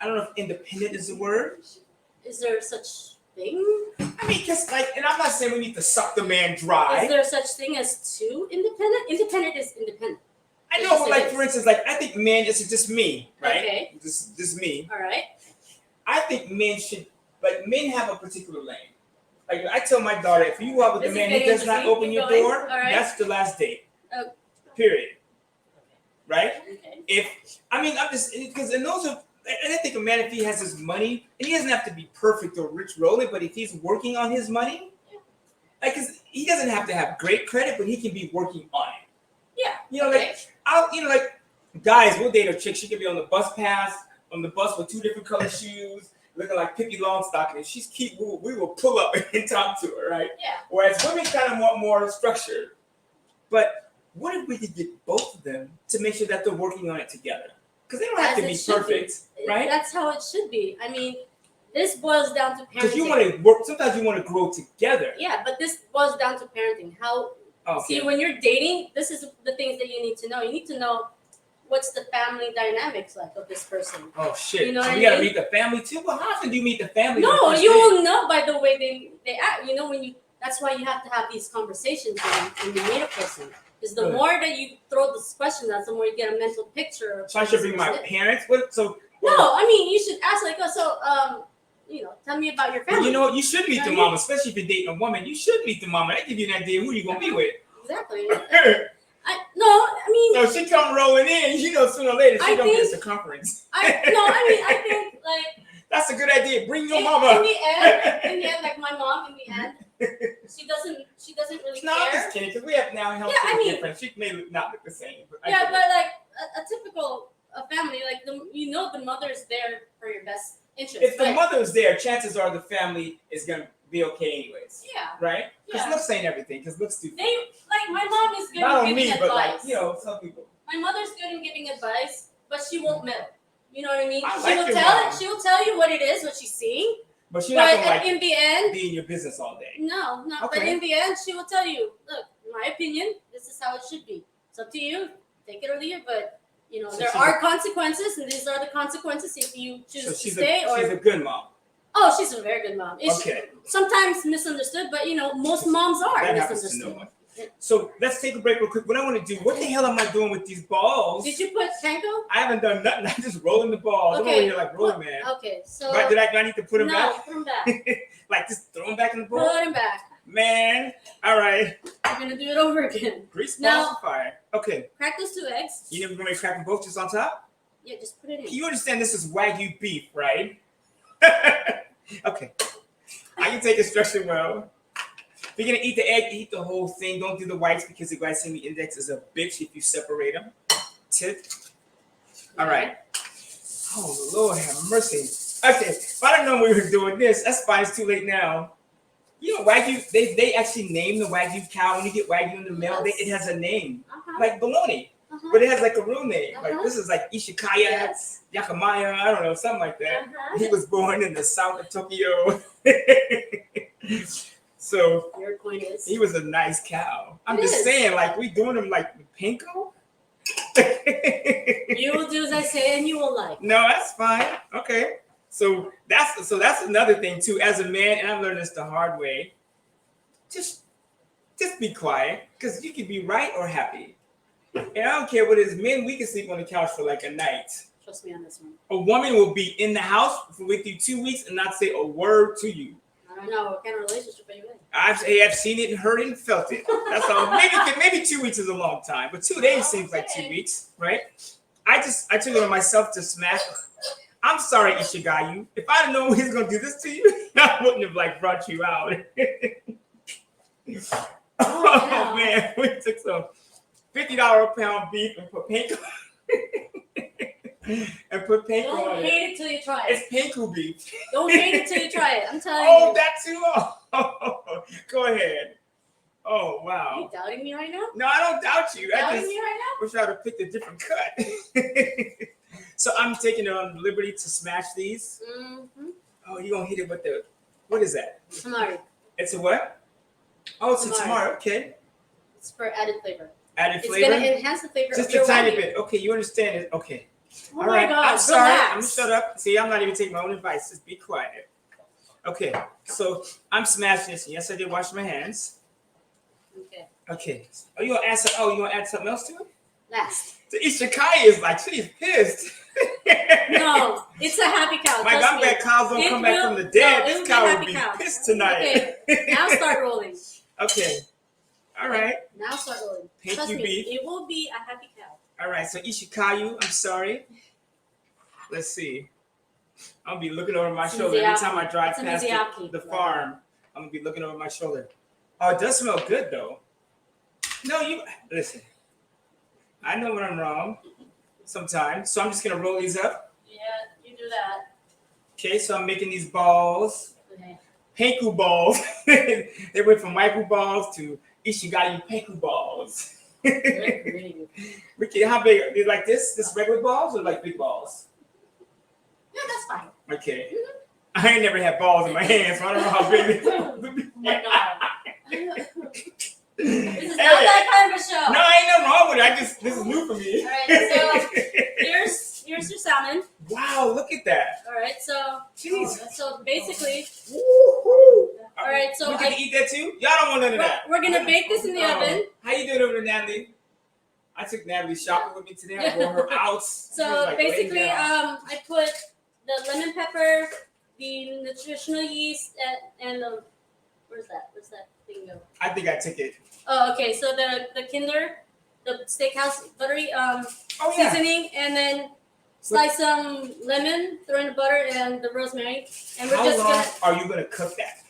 I don't know if independent is the word. Is there such thing? I mean, because like, and I'm not saying we need to suck the man dry. Is there such thing as too independent? Independent is independent. I know, but like for instance, like I think men, this is just me, right? Okay. This is me. All right. I think men should, like, men have a particular lane. Like, I tell my daughter, if you go out with This a is man who getting does not interesting. open Keep your going. door, All right. that's the last date. Oh. Period. Right? Okay. I'm just, because, and those are, and I think a man, if he has his money, and he doesn't have to be perfect or rich rolling, but if he's working on his money, like, 'cause he doesn't have to have great credit, but he can be working on it. Yeah. You know, Okay. like, guys, we'll date a chick, she could be on the bus pass, on the bus with 2 different color shoes, looking like Pippi Longstocking, and she's cute. We will pull up and talk to her, right? Yeah. Whereas women kind of want more structure. But what if we could get both of them to make sure that they're working on it together? Because they don't have As to it be should be. perfect, right? That's how it should be. I mean, this boils down to Because parenting. you want to work. Sometimes you want to grow together. Yeah, but this boils down to parenting. How Okay. see when you're dating, this is the things that you need to know. You need to know what's the family dynamics like of this person. Oh shit! You know so what we I gotta mean? meet the family too. Well, how often do you meet the family? No, on the first you date? will know by the way they act. When you that's why you have to have these conversations when you meet a person. Because the Good. more that you throw this question out, the more you get a mental picture. Of So I should this bring my person. parents. What? So No, I mean you should ask like, tell me about your well, family. you know what? You should meet You the know what I mama, especially if you're dating a woman. You should meet the mama. That give you an idea who you're gonna be with. Exactly. So I mean, she come rolling in, sooner or later she I gonna get a think- circumference. I think like That's a good idea. Bring your in mama. the end, like my mom, in the end, she doesn't really No, I'm care. just kidding because we have now health Yeah, I mean- different. She may not look the same. But I Yeah, get it. but like a typical family, like the mother is there for your best interest. If the but- mother's there, chances are the family is gonna be okay anyways, yeah, right? Because Yeah. looks ain't everything. Because looks do. they like my mom is good Not at on giving me, advice. but like some people. My mother's good in giving advice, but she won't meddle. You know what I mean? I She like will your tell mom. She will tell you what it is, what she's seeing. But she's not But gonna like in the end, be in your business all day. no. But Okay. in the end, she will tell you, look, in my opinion, this is how it should be. It's up to you. Take it or leave it. But you know, So there she's are consequences, and these are the consequences if you choose So to she's stay or. she's a good mom. Oh, she's a very good mom. It's Okay. sometimes misunderstood, but you know, most moms are That happens to misunderstood. no one. So let's take a break real quick. What I want to do, what the hell am I doing with these balls? Did you put panko? I haven't done nothing. I'm just rolling the balls. I'm over Okay. here like rolling man. Okay, so Right, do I need to put them no, back? put them back. Like just throw them back in the bowl? Put them back. Man. All right. We're gonna do it over again. Grease Now- balls on fire. Okay. Crack those 2 eggs. You never gonna crack them both just on top? Yeah, just put it in. You understand this is Wagyu beef, right? Okay. I can take instruction well. If you're gonna eat the egg, eat the whole thing. Don't do the whites because the glycemic index is a bitch if you separate them. Tip. All right. Oh Lord, have mercy. Okay, if I didn't know we were doing this, that's fine. It's too late now. You know, Wagyu. They actually name the Wagyu cow when you get Wagyu in the mail. Yes. It has a name, Uh-huh. like bologna, Uh-huh. but it has like a real name. Like Uh-huh. this is like Ishikaya, Yes. Yakamaya. I don't know, something like that. Uh-huh. He was born in the south of Tokyo. So Your point is. he was a nice cow. I'm It just is. saying, like we doing him like with Pinko. You will do as I say, and you will like. No, that's fine. Okay. So that's another thing too. As a man, and I've learned this the hard way. Just be quiet, because you can be right or happy. And I don't care what it is. Men, we can sleep on the couch for like a night. Trust me on this one. A woman will be in the house with you 2 weeks and not say a word to you. I don't know what kind of relationship are you in. I've seen it and heard it and felt it. That's all. Maybe 2 weeks is a long time, but 2 days seems like 2 weeks, right? I took it on myself to smash. I'm sorry, Ishigayu. If I'd have known he was gonna do this to you, I wouldn't have like brought you out. Oh man, we took some $50 a pound beef and put panko and put panko Don't on it. hate it till you try it. It's panko beef. Don't hate it till you try it. I'm telling Oh, you. that too. Oh, go ahead. Oh Are wow. you doubting me right now? No, I don't doubt you. I Doubting just me right now? wish I would have picked a different cut. So I'm taking the liberty to smash these. Mm-hmm. Oh, you're gonna hit it with the, what is that? Tamari. It's a what? Oh, it's a Tamari. tamari. Okay. It's for added flavor. Added It's flavor. gonna enhance the flavor Just of your a tiny wagyu. bit. Okay, you understand it. Okay. Oh All my right. God, I'm sorry. relax. I'm gonna shut up. See, I'm not even taking my own advice. Just be quiet. Okay. So I'm smashing this. Yes, I did wash my hands. Okay. Okay. Oh, you gonna add something else to it? Last. The Ishikai is like, she's pissed. No, it's a happy cow. Like, trust I'm me. bet cows don't It come back will- from the dead. no, it This will be cow a will happy be cow. pissed tonight. Now start rolling. Okay. All right. Now start rolling. Thank Trust you, me, beef. it will be a happy cow. All right. So Ishikayu, I'm sorry. Let's see. I'll be looking over my It's an shoulder every Miyazaki. time I drive It's a past Miyazaki. the farm. I'm gonna be looking over my shoulder. Oh, it does smell good though. No, you listen. I know when I'm wrong sometimes, so I'm just gonna roll these up. Yeah, you do that. Okay, so I'm making these balls, Okay. panku balls. They went from waifu balls to Ishigayu panku balls. Really, really good. Ricky, how big? Are they like this? This regular balls or like big balls? Yeah, that's fine. Okay. I ain't never had balls in my hands, so I don't know how big they are. Oh my God. This is not Hey. that kind of a show. No, ain't nothing wrong with it. This is new for me. All right, Here's your salmon. Wow, look at that. All right, Jeez. so basically, Woo-hoo. all right, so we can eat that too? Y'all don't want none of that. we're gonna bake this in the Oh. oven. How you doing over there, Natalie? I took Natalie shopping with me today. I brought her out. She So was, like, laying basically, down. I put the lemon pepper, the nutritional yeast, and the where's that thing go? I think I took it. Oh, okay. So the Kinder, the steakhouse buttery Oh yeah. seasoning, and then slice some lemon, throw in the butter and the rosemary, and we're How just long gonna are you gonna cook that?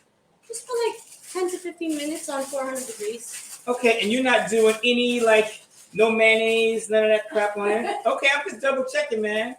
just for like 10 to 15 minutes on 400 degrees. Okay, and you're not doing any like no mayonnaise, none of that crap on it. Okay, I'm just double checking, man.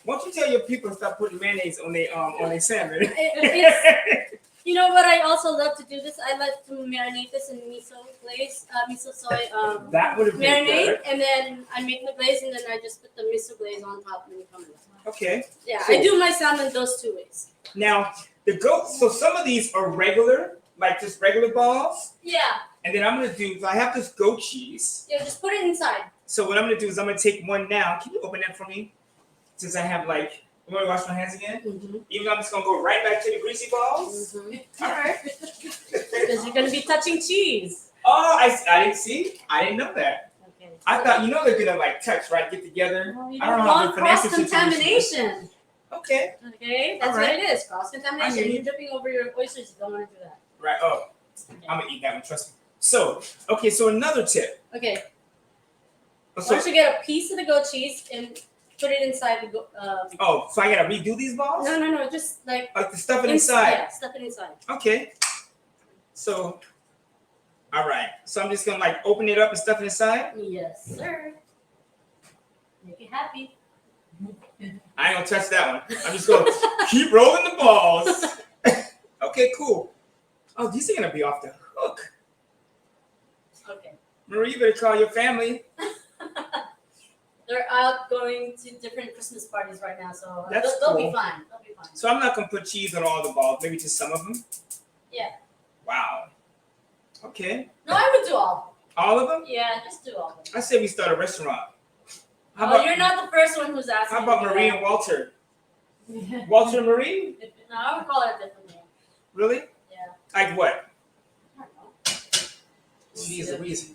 Why don't you tell your people to stop putting mayonnaise on their salmon? It's, you know what? I also love to do this. I like to marinate this in miso glaze, miso soy That would have been marinade, good. and then I make the glaze, and then I just put the miso glaze on top when you come in. Okay. Yeah, Cool. I do my salmon those 2 ways. Now the goat. So some of these are regular, like just regular balls, Yeah, and then I'm gonna do. So I have this goat cheese. yeah, just put it inside. So what I'm gonna do is I'm gonna take one now. Can you open that for me? Since I have like, I'm gonna wash my hands again. Mm-hmm. Even though I'm just gonna go right back to the greasy balls. Mm-hmm. All right. Because you're gonna be touching cheese. Oh, I didn't see. I didn't know that. Okay. I thought they're gonna like touch, right? Get together. Well, you I don't don't know how want the financial cross contamination. situation is. Okay. Okay, that's Alright. what it is. Cross I contamination. hear you. You're dripping over your oysters. You don't want to do that. Right. Oh, Okay. I'm gonna eat that one. Trust me. So, okay. So another tip. Okay. Why So, don't you get a piece of the goat cheese and put it inside the goat? oh, so I gotta redo these balls? No. Just like Like the stuff inside. Yeah, stuff it inside. Okay. So, all right. So I'm just gonna like open it up and stuff it inside. Yes, sir. Make it happy. I ain't gonna touch that one. I'm just gonna keep rolling the balls. Okay, cool. Oh, these are gonna be off the hook. Okay. Marie, you better call your family. They're out going to different Christmas parties right now, so That's they'll cool. be fine. They'll be fine. So I'm not gonna put cheese on all the balls. Maybe just some of them. Yeah. Wow. Okay. No, I would do all. All of them? Yeah, just do all of them. I say we start a restaurant. How Oh, about you're not the first one who's asking. how about me Marie that. and Walter? Walter and Marie? No, I would call it a different name. Really? Yeah. Like what? I don't know. Jeez Louise.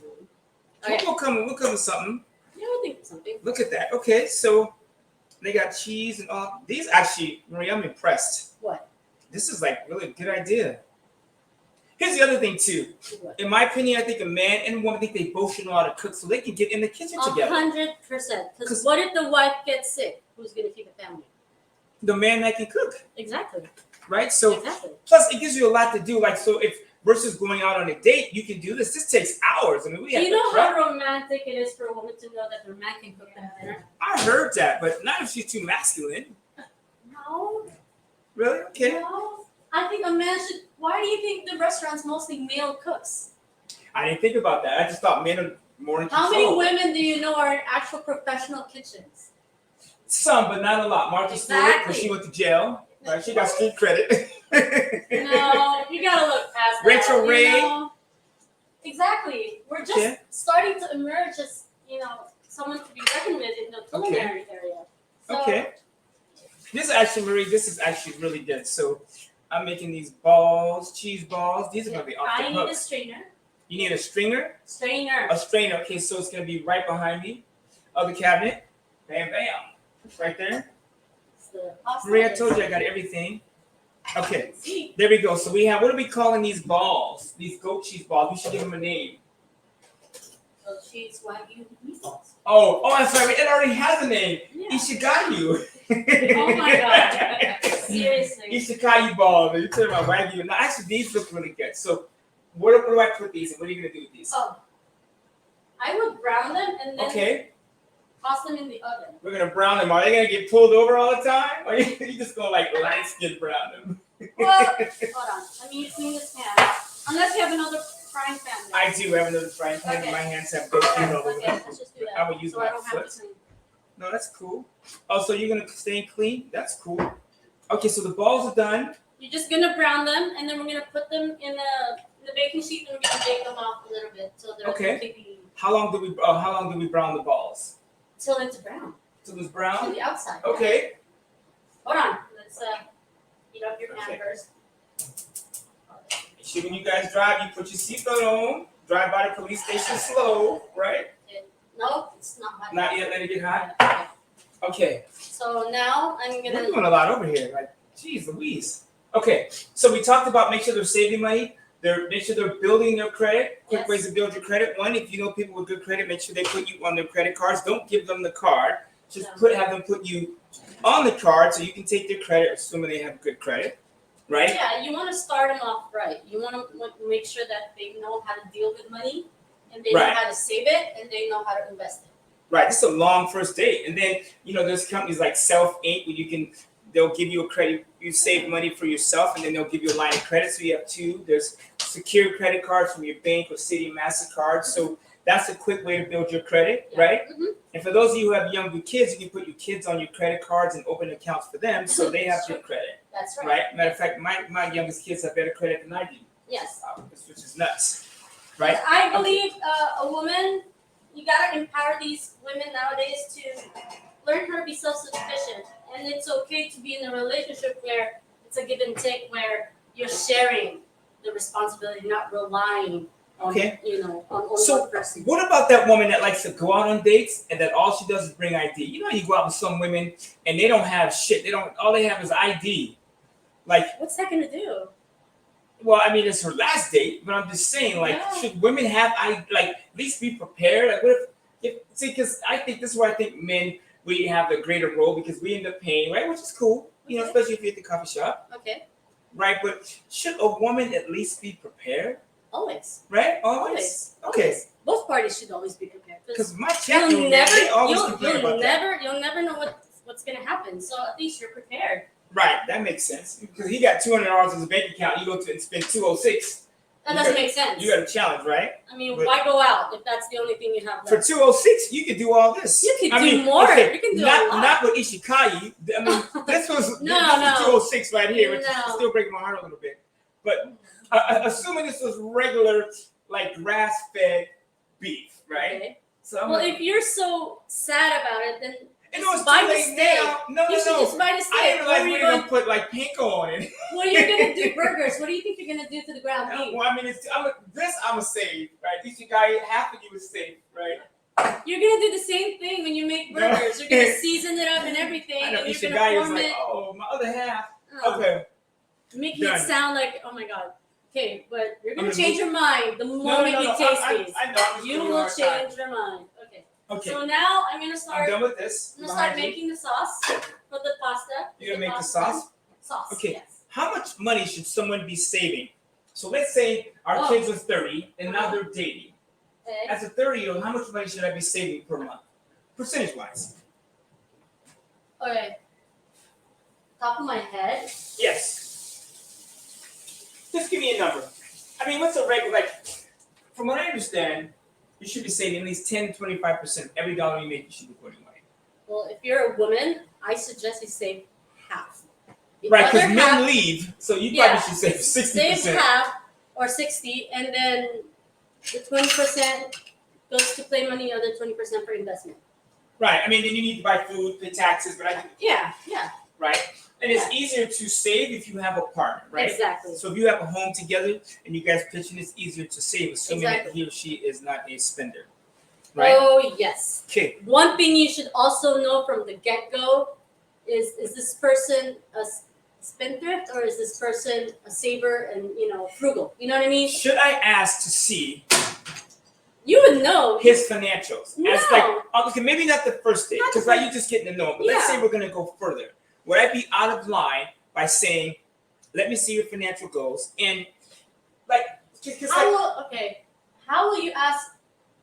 Okay. We'll come with something. Yeah, I think something. Look at that. Okay, so they got cheese and all. These actually, Marie, I'm impressed. What? This is like really a good idea. Here's the other thing too. What? In my opinion, I think a man and a woman, I think they both should know how to cook so they can get in the kitchen together. 100%. Because what if the wife gets sick? Who's gonna feed the family? The man that can cook, Exactly. right? So Exactly. plus it gives you a lot to do. Like so, if versus going out on a date, you can do this. This takes hours. I mean, we Do have you to know prep. how romantic it is for a woman to know that their man can cook them dinner? I heard that, but not if she's too masculine. No. Really? Okay. No. I think a man should. Why do you think the restaurant's mostly male cooks? I didn't think about that. I just thought men are more in How control. many women do you know are in actual professional kitchens? Some, but not a lot. Martha Stewart, Exactly. when she went to jail, right? She got street credit. No, you gotta look past that. Rachel you Ray. know? Exactly. We're just Yeah. starting to emerge as, someone to be reckoned with in the culinary area. So, Okay. This is actually, Marie, this is actually really good. So I'm making these balls, cheese balls. These are going to be off the I need hook. a strainer. You need a stringer? Strainer. A strainer. Okay, so it's going to be right behind me of the cabinet. Bam, bam. Right there. It's the pasta. Marie, I told you I got everything. Okay, See, there we go. So we have, what are we calling these balls? These goat cheese balls. We should give them a name. so cheese wagyu meatballs. Oh, that's right. It already has a name. Yeah. Ishikayu. Oh my god. Seriously. Ishikayu balls. You're talking about wagyu. No, actually, these look really good. So, where do I put these? And what are you gonna do with these? Oh. I would brown them and then Okay, toss them in the oven. we're gonna brown them. Are they gonna get pulled over all the time, or you just gonna like light skin brown them? Well, hold on. Let me clean this pan. Unless you have another frying pan. there. I do have another frying pan. Okay. My hands have goat cheese all over Okay, them. let's just do that. I would use so my I don't have foot. to clean. No, that's cool. Oh, so you're gonna stay clean? That's cool. Okay, so the balls are done. You're just gonna brown them, and then we're gonna put them in the baking sheet, and we're gonna bake them off a little bit so they're Okay. completely How long do we brown the balls? till it's brown Till it's on brown. the outside. Okay. Hold on. Let's heat up your pan Okay. first. Make sure when you guys drive, you put your seatbelt on. Drive by the police station slow, right? No, it's not hot. Not yet. Let it get hot. Okay. Okay. So now I'm We're gonna. doing a lot over here. Like, geez, Louise. Okay. So we talked about make sure they're saving money. Make sure they're building their credit. Quick Yes. ways to build your credit. One, if you know people with good credit, make sure they put you on their credit cards. Don't give them the card. Just have them put you on the card so you can take their credit, assuming they have good credit, right? Yeah, you want to start them off right. You want to make sure that they know how to deal with money, and they Right. know how to save it, and they know how to invest it. Right. This is a long first date, and then there's companies like Self Inc. where they'll give you a credit. You save money for yourself, and then they'll give you a line of credit. So you have two. There's secure credit cards from your bank or Citi Mastercard. So that's a quick way to build your credit, Yeah. right? Mm-hmm. And for those of you who have younger kids, you can put your kids on your credit cards and open accounts for them, so they have good credit, That's right. right? Matter of fact, my youngest kids have better credit than I do, Yes. which is nuts, right? I believe a woman, you gotta empower these women nowadays to learn how to be self-sufficient, and it's okay to be in a relationship where it's a give and take, where you're sharing the responsibility, not relying on Okay. on So, one person. What about that woman that likes to go out on dates and that all she does is bring ID? You know, you go out with some women and they don't have shit. They don't. All they have is ID. Like, What's that gonna do? well, I mean, it's her last date, but I'm just saying, like, Yeah. should women have at least be prepared? Like, what if see? Because I think this is where I think men we have a greater role because we end up paying, right? Which is cool, you know, Okay. especially if you're at the coffee shop, Okay, right? But should a woman at least be prepared, always. right? Always. Okay. Always. Both parties should always be prepared. Because my chat You'll room, never, they always you'll, complain you'll about that. never know what's gonna happen. So at least you're prepared. Right, that makes sense. Because he got $200 in his bank account, you go to and spend 206. That You doesn't got- make sense. You got a challenge, right? I mean, but- why go out if that's the only thing you have For left? 206, you could do all this. You could I do mean, more. okay, You can do not a lot. not with Ishikayi. I mean, this was No, this was no. 206 right here, which is No. still breaking my heart a little bit. But assuming this was regular, like grass-fed beef, right? Okay. So I'm Well, like, if you're so sad about it, then and it was buy too the late steak. now. No, You should no, just no. buy the I steak. didn't What realize are we you were going? gonna put like panko on it. What are you gonna do? Burgers. What do you think you're gonna do to the ground beef? Well, I mean, I'm a save, right? Ishikayi, half of you is safe, right? You're gonna do the same thing when you make No. burgers. You're gonna season it up and everything, I know and you're gonna Ishikayi is form like, it. oh, my other half. Oh, Okay. making Done. it sound like, oh my god. Okay, but you're gonna I'm gonna change your mind the moment you taste these. I know. I'm just You giving will a hard time. change your mind. Okay. Okay, So now I'm gonna I'm start. done with this. I'm gonna start Behind you. making the sauce for the pasta. You're gonna make the pasta. sauce? Sauce. Okay. Yes. How much money should someone be saving? So let's say our Oh. kids are 30 and now Uh-huh. they're dating. Okay. As a 30-year-old, how much money should I be saving per month? Percentage-wise. Okay. Top of my head. Yes. Just give me a number. I mean, what's a regular, like, from what I understand, you should be saving at least 10 to 25%. Every dollar you make, you should be putting away. Well, if you're a woman, I suggest you save half. The Right, other because men half- leave, so you Yeah. probably should save 60%. Save half or 60, and then the 20% goes to play money, other 20% for investment. Right, I mean, then you need to buy food, pay taxes, but Yeah, right? And it's easier to save if you have a partner, right? exactly. So if you have a home together and you guys pitching, it's easier to save, assuming that Exactly. he or she is not a spender. Right? Oh yes. Okay. One thing you should also know from the get-go is this person a spendthrift or is this person a saver and frugal? You know what I mean? Should I ask to see You would know. his financials? No. As like, okay, maybe not the first date, Not the because like you just getting to know him. But let's Yeah. say we're gonna go further. Would I be out of line by saying, "Let me see your financial goals," and like, because How will you ask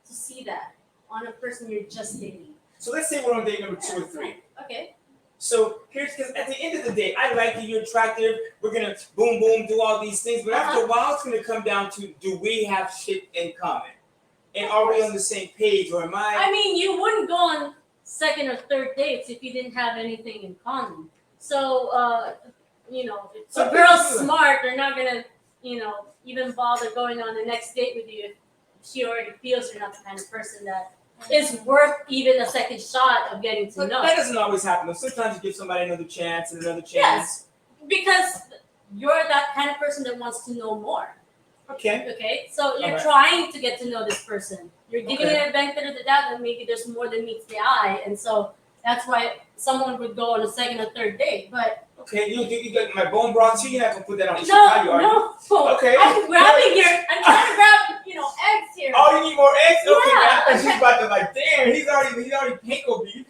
to see that on a person you're just dating? so let's say we're on date number 2 or 3. Okay. So here's because at the end of the day, I like you, you're attractive. We're gonna boom boom do all these things, but after a while, it's gonna come down to do we have shit in common, and are we on the same page, or am I? I mean, you wouldn't go on second or third dates if you didn't have anything in common. So, if Some a girl's people do that. smart, they're not gonna, even bother going on the next date with you if she already feels you're not the kind of person that is worth even a second shot of getting to But know. that doesn't always happen. Though. Sometimes you give somebody another chance and another chance. Yes. Because you're that kind of person that wants to know more. Okay. Okay, so you're Alright. trying to get to know this person. You're giving Okay. it a benefit of the doubt that maybe there's more than meets the eye, and so that's why someone would go on a second or third date. But Okay. You got my bone broth too. You're not gonna put that on Ishikayi, are you? no. Okay. I'm grabbing your. I'm trying to grab, eggs here. Oh, you need more eggs? Okay. Yeah. I thought she was about to like, damn, he's already panko beef.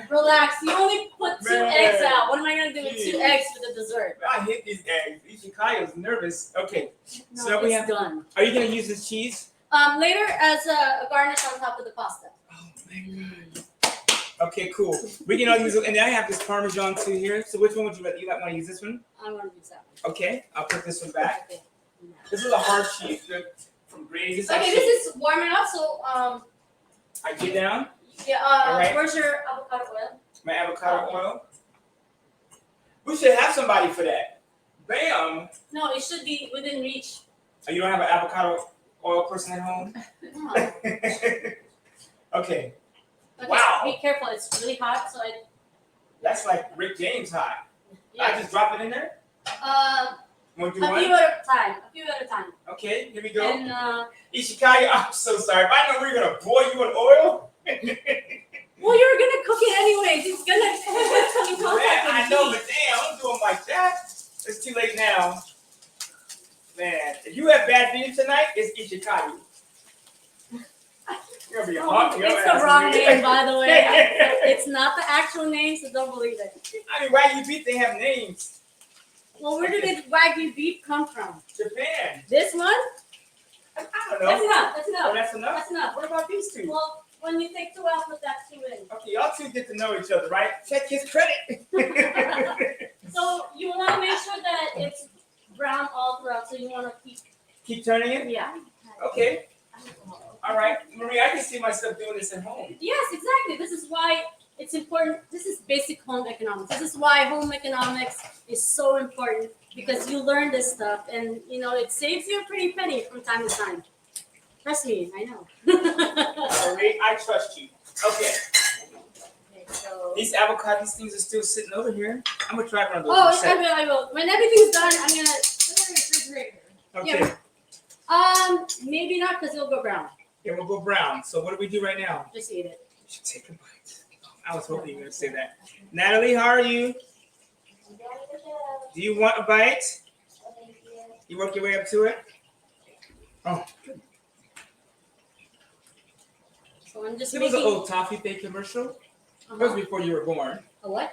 Relax. You only put 2 Man. eggs out. What am I gonna do with 2 Jeez. eggs for the dessert? I hit these eggs. Ishikayi is nervous. Okay. No, So we it's have- done. Are you gonna use this cheese? Later as a garnish on top of the pasta. Oh my god. Okay, cool. We can all use it, and I have this Parmesan too here. So which one would you rather? You want to use this one? I'm gonna use that one. Okay, I'll put this one back. Okay. This is a hard cheese good from Grady. This Okay, actually, this is warm enough. So I get down yeah. Alright. Where's your avocado oil? my avocado oil. We should have somebody for that. Bam! No, it should be within reach. Oh, you don't have an avocado oil person at home? No. Okay, Okay, Wow. Be careful. It's really hot, so that's like Rick James hot. I yeah. just drop it in there. Want to do A one? few at a time. A few at a time. Okay, here we go. And Ishikawa, I'm so sorry. If I know we were gonna boil you in oil. well, you're gonna cook it anyways. It's gonna come in Man, contact with I know, heat. but damn, I'm doing like that. It's too late now. Man, if you have bad dreams tonight, it's Ishikawa. You're gonna be hot. It's the wrong name, by the way. It's not the actual name, so don't believe it. I mean, Wagyu beef, they have names. Well, where did the Wagyu beef come from? Japan. This one? I don't know. That's enough. That's Oh, enough. that's enough? That's enough. What about these two? Well, when you take 2 out, put that 2 in. Okay, y'all two get to know each other, right? Check his credit. So you want to make sure that it's brown all throughout. So you want to Keep turning it? yeah. Okay. All right. Marie, I can see myself doing this at home. Yes, exactly. This is why it's important. This is basic home economics. This is why home economics is so important because you learn this stuff and it saves you a pretty penny from time to time. Trust me, I know. Marie, I trust you. Okay. Okay, so. These avocado things are still sitting over here. I'm gonna try one of those. Oh, in a sec. I will. When everything's done, I'm gonna put it in the refrigerator. Okay. Maybe not because it'll go brown. Yeah, we'll go brown. So what do we do right now? Just eat it. You should take a bite. I was hoping you were gonna say that. Natalie, how are you? Do you want a bite? You work your way up to it? Oh, So I'm just there was making. an old Toffee Bay commercial. That was before you were born. A what?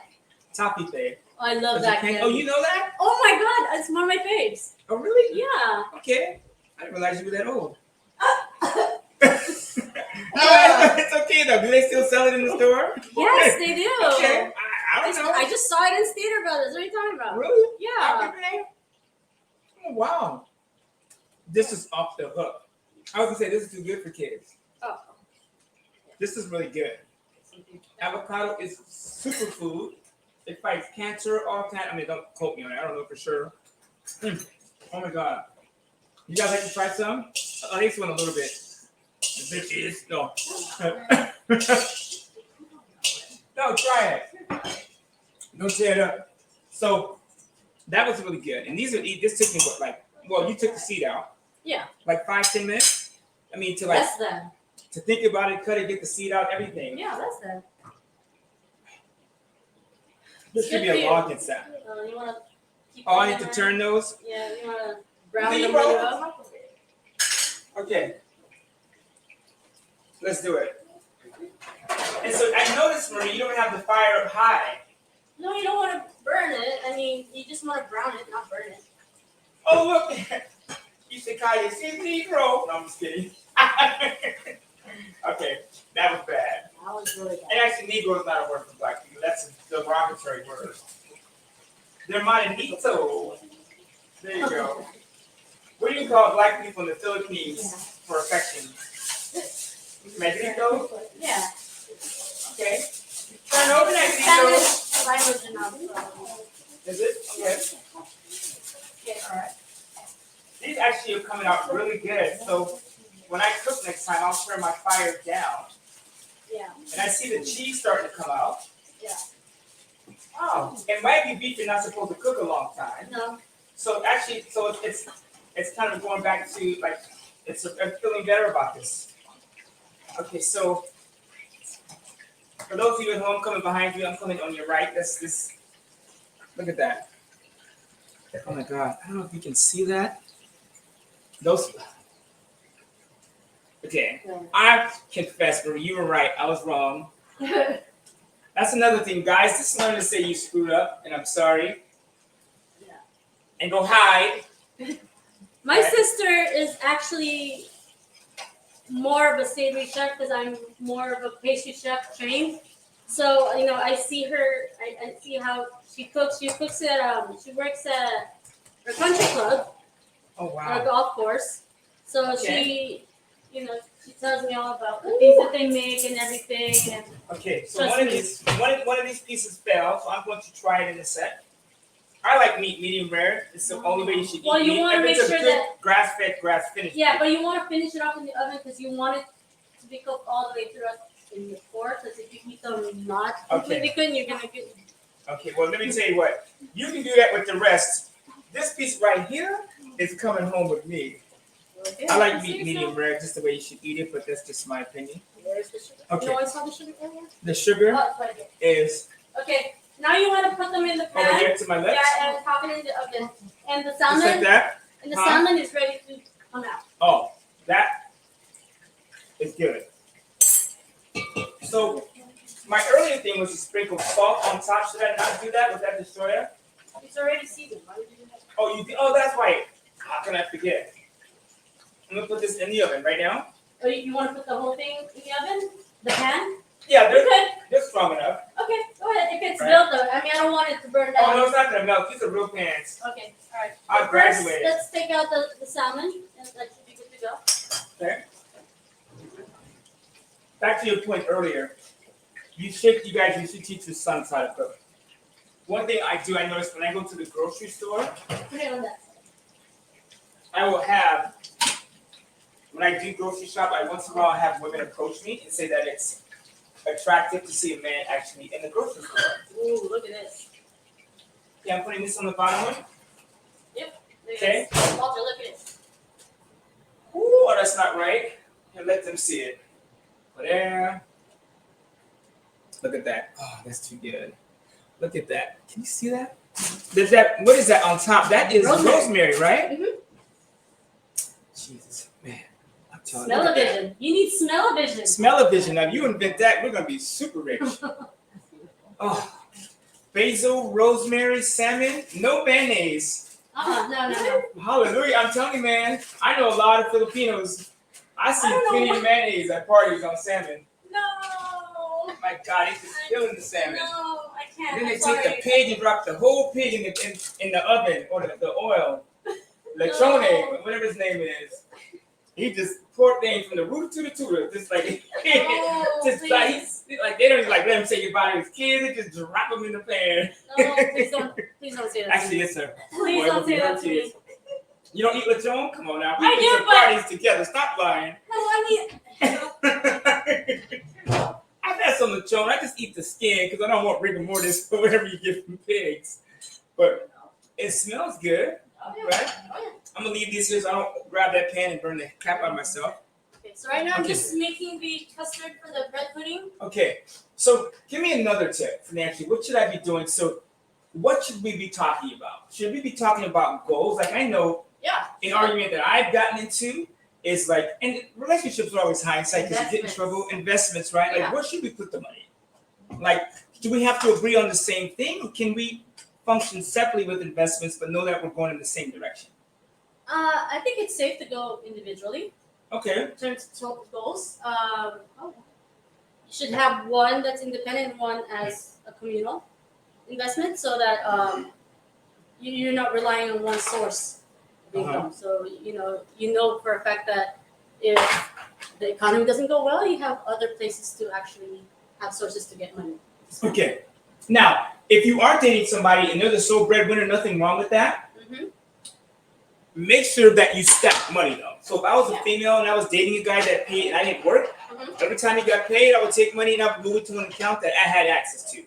Toffee Bay. Oh, I love that candy. Oh, you know that? Oh my god, it's one of my faves. Oh, really? Yeah. Okay. I didn't realize you were that old. It's okay though. Do they still sell it in the store? Yes, they do. Okay. I don't know. I just saw it in Stater Brothers. What are you talking about? Really? Yeah. Toffee Bay? Oh, wow. This is off the hook. I was gonna say this is too good for kids. Oh. This is really good. Avocado is superfood. It fights cancer, all kind. I mean, don't quote me on it. I don't know for sure. Oh my god. You guys like to try some? At least one a little bit. The bitches. No. No, try it. Don't tear it up. So that was really good. And these are this took me what, like, well, you took the seed out. Yeah. Like 5-10 minutes. I mean, to Less than. to think about it, cut it, get the seed out, everything. Yeah, less than. This should be a log inside. You want to keep Oh, I it need in to there? turn those. Yeah, you want to brown Leave them right really on well. top of it. Okay. Let's do it. And so I noticed, Marie, you don't have the fire up high. No, you don't want to burn it. I mean, you just want to brown it, not burn it. Oh, look. You said, Kaya, see Negro. No, I'm just kidding. Okay, that was bad. That was really bad. And actually, Negro is not a word for black people. That's a derogatory word. They're manito. There you go. What do you call black people in the Philippines for affection? Manito? Yeah. Okay. Turn over that Spanish language enough. Is it? Okay. Okay, all right. These actually are coming out really good. So when I cook next time, I'll turn my fire down. Yeah. And I see the cheese starting to come out. Yeah. Oh, and Wagyu beef, you're not supposed to cook a long time. No. So actually, so it's kind of going back to like, I'm feeling better about this. Okay, so for those of you at home coming behind you, I'm coming on your right. That's this. Look at that. Oh my God! I don't know if you can see that. Those. Okay, I confess, Marie, you were right. I was wrong. That's another thing, guys. Just learn to say you screwed up, and I'm sorry. Yeah. And go hide. My sister is actually more of a savory chef because I'm more of a pastry chef trained. So I see her. I see how she cooks. She cooks at She works at a country club. Oh Or a wow. golf course. So Okay. she tells me all about the things that they make and everything. And Okay, so Trust one of me. these pieces fell, so I'm going to try it in a sec. I like meat medium rare. It's the only way you should eat Well, you meat. wanna If it's make a sure good that- grass-fed, grass-finished. Yeah, meat. but you want to finish it off in the oven because you want it to be cooked all the way through in the fork. Because if you keep them not completely good, you're gonna get. Okay, well, let me tell you what. You can do that with the rest. This piece right here is coming home with me. I like meat medium rare, just the way you should eat it, but that's just my opinion. Where's the sugar? Okay. You always have the sugar earlier? The sugar Oh, it's right here. is Okay, now you want to put them in the over pan. here to my left. Yeah, and pop it in the oven. And the Just like salmon, that. and the Huh? salmon is ready to come out. Oh, that is good. So, my earlier thing was to sprinkle salt on top. Should I not do that? Would that destroy it? It's already seasoned. Why would you do that? Oh, you did? Oh, that's right. How can I forget? I'm gonna put this in the oven right now. Oh, you want to put the whole thing in the oven? The pan? Yeah, You they're, could. they're strong enough. Okay, go ahead. If it's Right. built though, I mean, I don't want it to burn down. Oh no, it's not gonna melt. These are real pans. Okay, all right. I But first, graduated. let's take out the salmon, and that should be good to go. Okay. Back to your point earlier. You should teach your sons how to cook. One thing I do, I notice when I go to the grocery store, Put it on that side. I will have, when I do grocery shop, I once in a while have women approach me and say that it's attractive to see a man actually in the grocery store. Ooh, look at this. Okay, I'm putting this on the bottom one. Look at Okay. this. Walter, look at this. Ooh, that's not right. And let them see it. Put there. Look at that. Oh, that's too good. Look at that. Can you see that? There's that. What is that on top? That is rosemary, right? Mhm. Jesus, man. I'm telling you. look at that. Smell-o-vision. You need smell-o-vision. Smell-o-vision. Now, if you invent that, we're gonna be super rich. Oh, basil, rosemary, salmon, no mayonnaise. No. Hallelujah! I'm telling you, man. I know a lot of Filipinos. I see I don't know plenty what- of mayonnaise at parties on salmon. No. My God, it's just killing the salmon. No, I can't. Then they I'm take sorry. the pig and drop the whole pig in the oven or the oil. Lechone, whatever his name is. He just poured things from the rooter to the tutor, just like No, just please. like they don't even like let him say goodbye to his kids. They just drop him in the pan. No, please don't say that. Actually, it's a Please don't say that to me. You don't eat lechon? Come on now. I We've do, been to but- parties together. Stop lying. No, I need. I've had some lechon. I just eat the skin because I don't want rigor mortis for whatever you get from pigs. But it smells good, right? I'm gonna leave these here so I don't grab that pan and burn the crap out of myself. Okay, so right now I'm Okay. just making the custard for the bread pudding. Okay, so give me another tip for Nancy. What should I be doing? So, what should we be talking about? Should we be talking about goals? Like I know Yeah. an argument that I've gotten into is like, and relationships are always hindsight because you get in Investments. trouble. Investments, right? Like, Yeah. where should we put the money? Like, do we have to agree on the same thing, or can we function separately with investments but know that we're going in the same direction? I think it's safe to go individually Okay. in terms of goals. You should have one that's independent and one as a communal investment so that you're not relying on one source of income. So you know for a fact that if the economy doesn't go well, you have other places to actually have sources to get money. Okay. Now, if you are dating somebody and they're the sole breadwinner, nothing wrong with that. Mm-hmm. Make sure that you stack money though. So if I was a Yeah. female and I was dating a guy that paid and I didn't work, Mm-hmm. every time he got paid, I would take money and I would move it to an account that I had access to.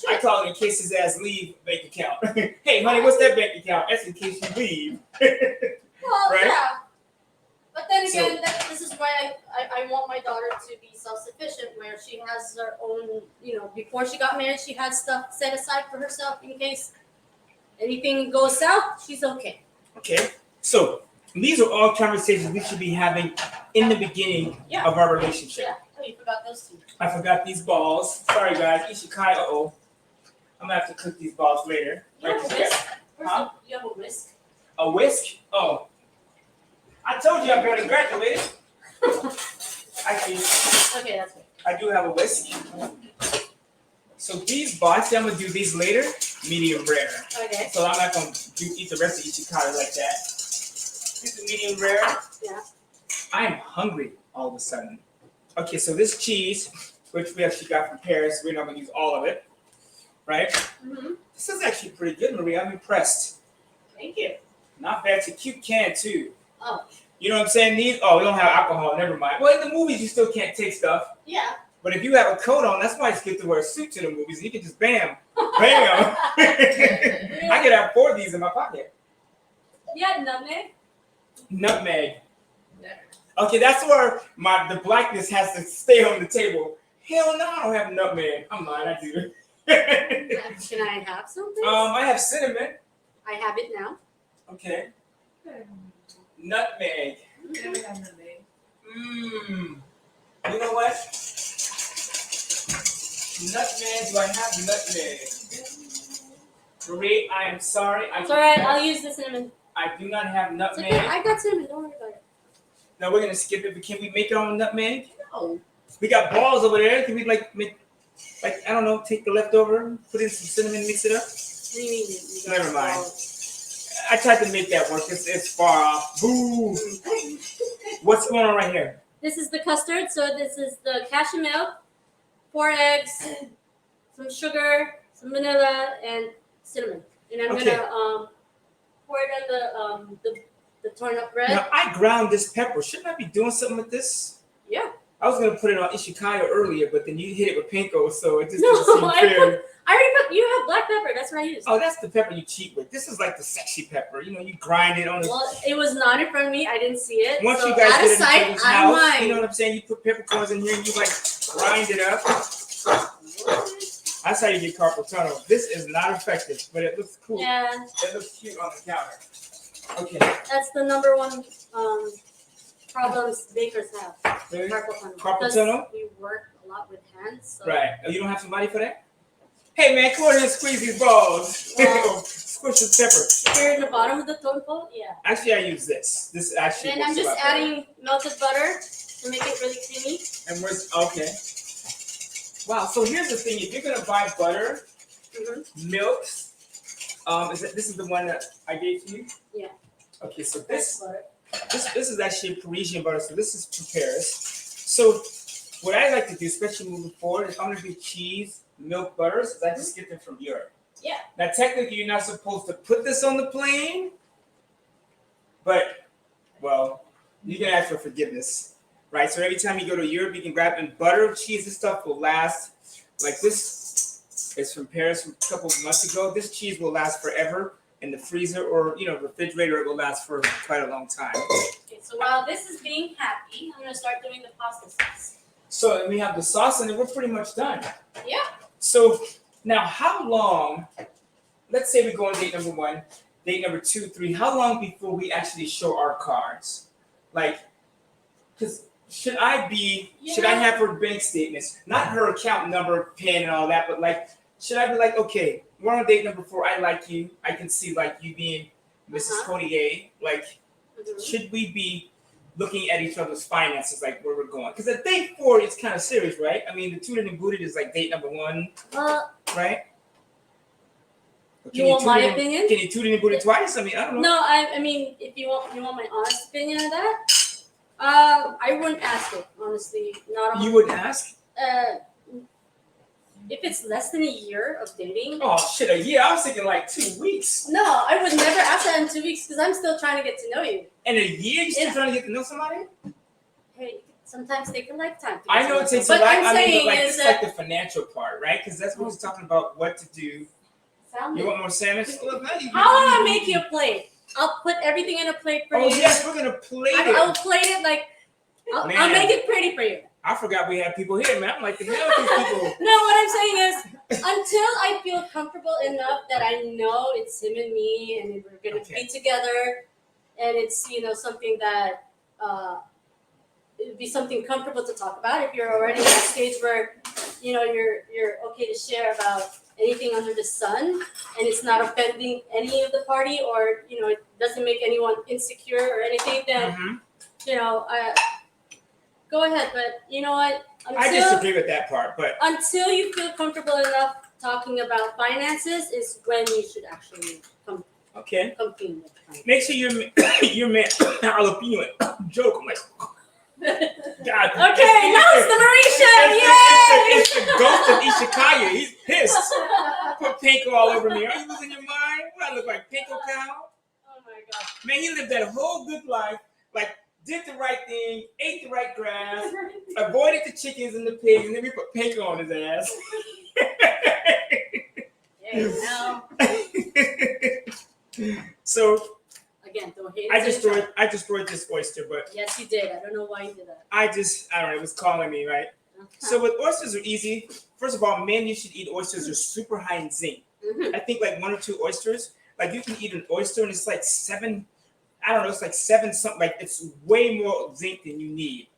I call it in case his ass leave bank account. Hey, honey, what's that bank account? That's in case you leave. Well, Right? yeah. But then So- again, this is why I want my daughter to be self-sufficient, where she has her own, before she got married, she had stuff set aside for herself in case anything goes south, she's okay. Okay. So these are all conversations we should be having in the beginning Yeah. of our relationship. Yeah. Oh, you forgot those two. I forgot these balls. Sorry guys. Ishikai, I'm gonna have to cook these balls later. You have a Right? whisk? Huh? You have a whisk? A whisk? Oh. I told you I barely graduated. Actually, Okay, that's good. I do have a whisk. So these balls, I'm gonna do these later, medium rare. Okay. So I'm not gonna eat the rest of Ichikara like that. This is medium rare. Yeah. I am hungry all of a sudden. Okay, so this cheese, which we actually got from Paris, we're not gonna use all of it. right? Mm-hmm. This is actually pretty good, Marie. I'm impressed. Thank you. Not bad. It's a cute can too. Oh. You know what I'm saying? These, oh, we don't have alcohol. Never mind. Well, in the movies, you still can't take stuff. Yeah. But if you have a coat on, that's why it's good to wear a suit to the movies. And you can just bam, bam. I could have 4 of these in my pocket. Yeah, nutmeg. Nutmeg. Okay, that's where the blackness has to stay on the table. Hell no, I don't have nutmeg. I'm lying, I do. Can I have something? I have cinnamon. I have it now. Okay. Nutmeg. You know what? Nutmeg. Do I have nutmeg? Marie, I am sorry. It's alright, I'll use the cinnamon. I do not have It's nutmeg. okay, I got cinnamon, don't worry about it. No, we're gonna skip it. But can we make our own nutmeg? No. We got balls over there. Can we make I don't know, take the leftover, put in some cinnamon, mix it up? What do you mean? You got Never mind. balls? I tried to make that work. It's far off. Boo! What's going on right here? This is the custard. So this is the cashew milk, 4 eggs, some sugar, some vanilla, and cinnamon. And I'm Okay. gonna pour it on the torn up bread. Now I ground this pepper. Shouldn't I be doing something with this? Yeah. I was gonna put it on ishikaya earlier, but then you hit it with panko, so it just No, doesn't seem fair. I already put. You have black pepper. That's what I use. Oh, that's the pepper you cheat with. This is like the sexy pepper. You know, you grind it on. Well, it was not in front of me. I didn't see it. Once so you guys out of get sight, into this out of house, mind. you know what I'm saying? You put peppercorns in here and you like grind it up. That's how you get carpal tunnel. This is not effective, but it looks cool. Yeah, It looks cute on the counter. Okay. that's the number one problems bakers have. Really? Carpal tunnel. Carpal Because tunnel? We work a lot with hands. So. Right. Oh, you don't have somebody for that? Hey man, come on here and squeeze these balls. Wow. Squish the pepper. Here in the bottom of the totem pole, yeah. Actually, I use this. This actually. And I'm works a just lot better. adding melted butter to make it really creamy. And where's okay? Wow. So here's the thing: if you're gonna buy butter, milks, this is the one that I gave to you? Yeah. Okay. So Fresh butter. this is actually Parisian butter. So this is from Paris. So what I like to do, especially moving forward, if I'm gonna do cheese, milk, butters, is I just get them from Europe. Yeah. Now technically, you're not supposed to put this on the plane, but well, you can ask for forgiveness, right? So every time you go to Europe, you can grab in butter, cheese. This stuff will last. Like this is from Paris from a couple of months ago. This cheese will last forever in the freezer or refrigerator. It will last for quite a long time. Okay, so while this is being happy, I'm gonna start doing the pasta sauce. So we have the sauce, and then we're pretty much done. Yeah. So now, how long? Let's say we go on date number 1, date number 2, 3. How long before we actually show our cards? Like, because should I have her bank statements, not her account number, PIN, and all that, but like, should I be like, okay, we're on date number 4. I like you. I can see like you being Mrs. Codier. Like, should we be looking at each other's finances, like where we're going? Because at date 4, it's kind of serious, right? I mean, the Tooted and Booted is like date number 1, right? You want my opinion? Can you Tooted and Booted twice? I mean, I don't know. No, I mean, if you want my honest opinion on that, I wouldn't ask it, honestly. Not on, You wouldn't ask? if it's less than a year of dating. Oh shit, a year? I was thinking like 2 weeks. No, I would never ask that in 2 weeks because I'm still trying to get to know you. In a year, you still trying to get to know somebody? Hey, sometimes take a lifetime. To I get know to it takes a but lot. I'm I mean, saying but like is it's that like the financial part, right? Because that's what we're talking about. What to do. You want more sandwich? Look, I'll make you a plate. I'll put everything in a plate for Oh you. yes, we're gonna plate it. I'll plate it like. I'll Man. make it pretty for you. I forgot we had people here, man. I'm like, the hell with these people. No, what I'm saying is, until I feel comfortable enough that I know it's him and me, and we're gonna be together, and it's something that it would be something comfortable to talk about. If you're already at a stage where you're okay to share about anything under the sun, and it's not offending any of the party, or it doesn't make anyone insecure or anything, then go ahead. But you know what? I disagree with that part, but until you feel comfortable enough talking about finances is when you should actually come okay. clean with finances. Make sure your man jalapeno joke. I'm like, God. Okay, now it's the Marisha! Yay! It's the ghost of Ishikaya. He's pissed. over me. Are you losing your mind? What I look like, Pinko Cow? Oh my god. Man, he lived that whole good life. Like, did the right thing, ate the right grass, avoided the chickens and the pigs, and then we put Pinko on his ass. Yeah, now. So Again, don't hate I destroyed this oyster, but Yes, you did. I don't know why you did that. I don't know, it was calling me, right? So with oysters are easy. First of all, men, you should eat oysters. They're super high in zinc. Mhm. I think like 1 or 2 oysters. Like you can eat an oyster and it's like 7. I don't know. It's like 7 something. Like it's way more zinc than you need.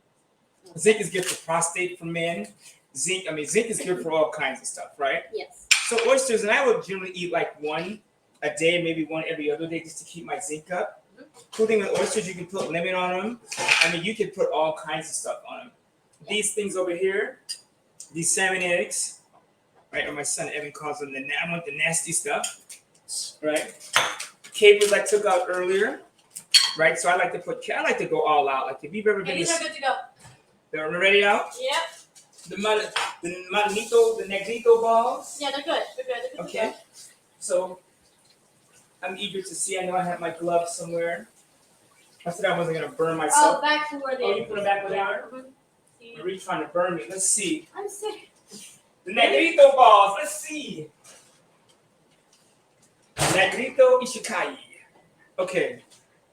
Zinc is good for prostate for men. Zinc is good for all kinds of stuff, right? Yes. So oysters, and I would generally eat like 1 a day, maybe 1 every other day, just to keep my zinc up. Cool thing with oysters, you can put lemon on them. I mean, you can put all kinds of stuff on them. These things over here, these salmon eggs, right? Or my son Evan calls them the nasty stuff, right? Capers I took out earlier, right? So I like to go all out. Like if you've ever been, These are good to go. they're already out. Yep. The negrito balls. Yeah, they're good. They're good. They're good to Okay. go. So I'm eager to see. I know I have my gloves somewhere. I said I wasn't gonna burn myself. Oh, back to where they. Oh, you put them back where they are? Mhm. See? Marie's trying to burn me. Let's see. I'm sick. The Negrito balls. Let's see. Negrito Ishikayi. Okay.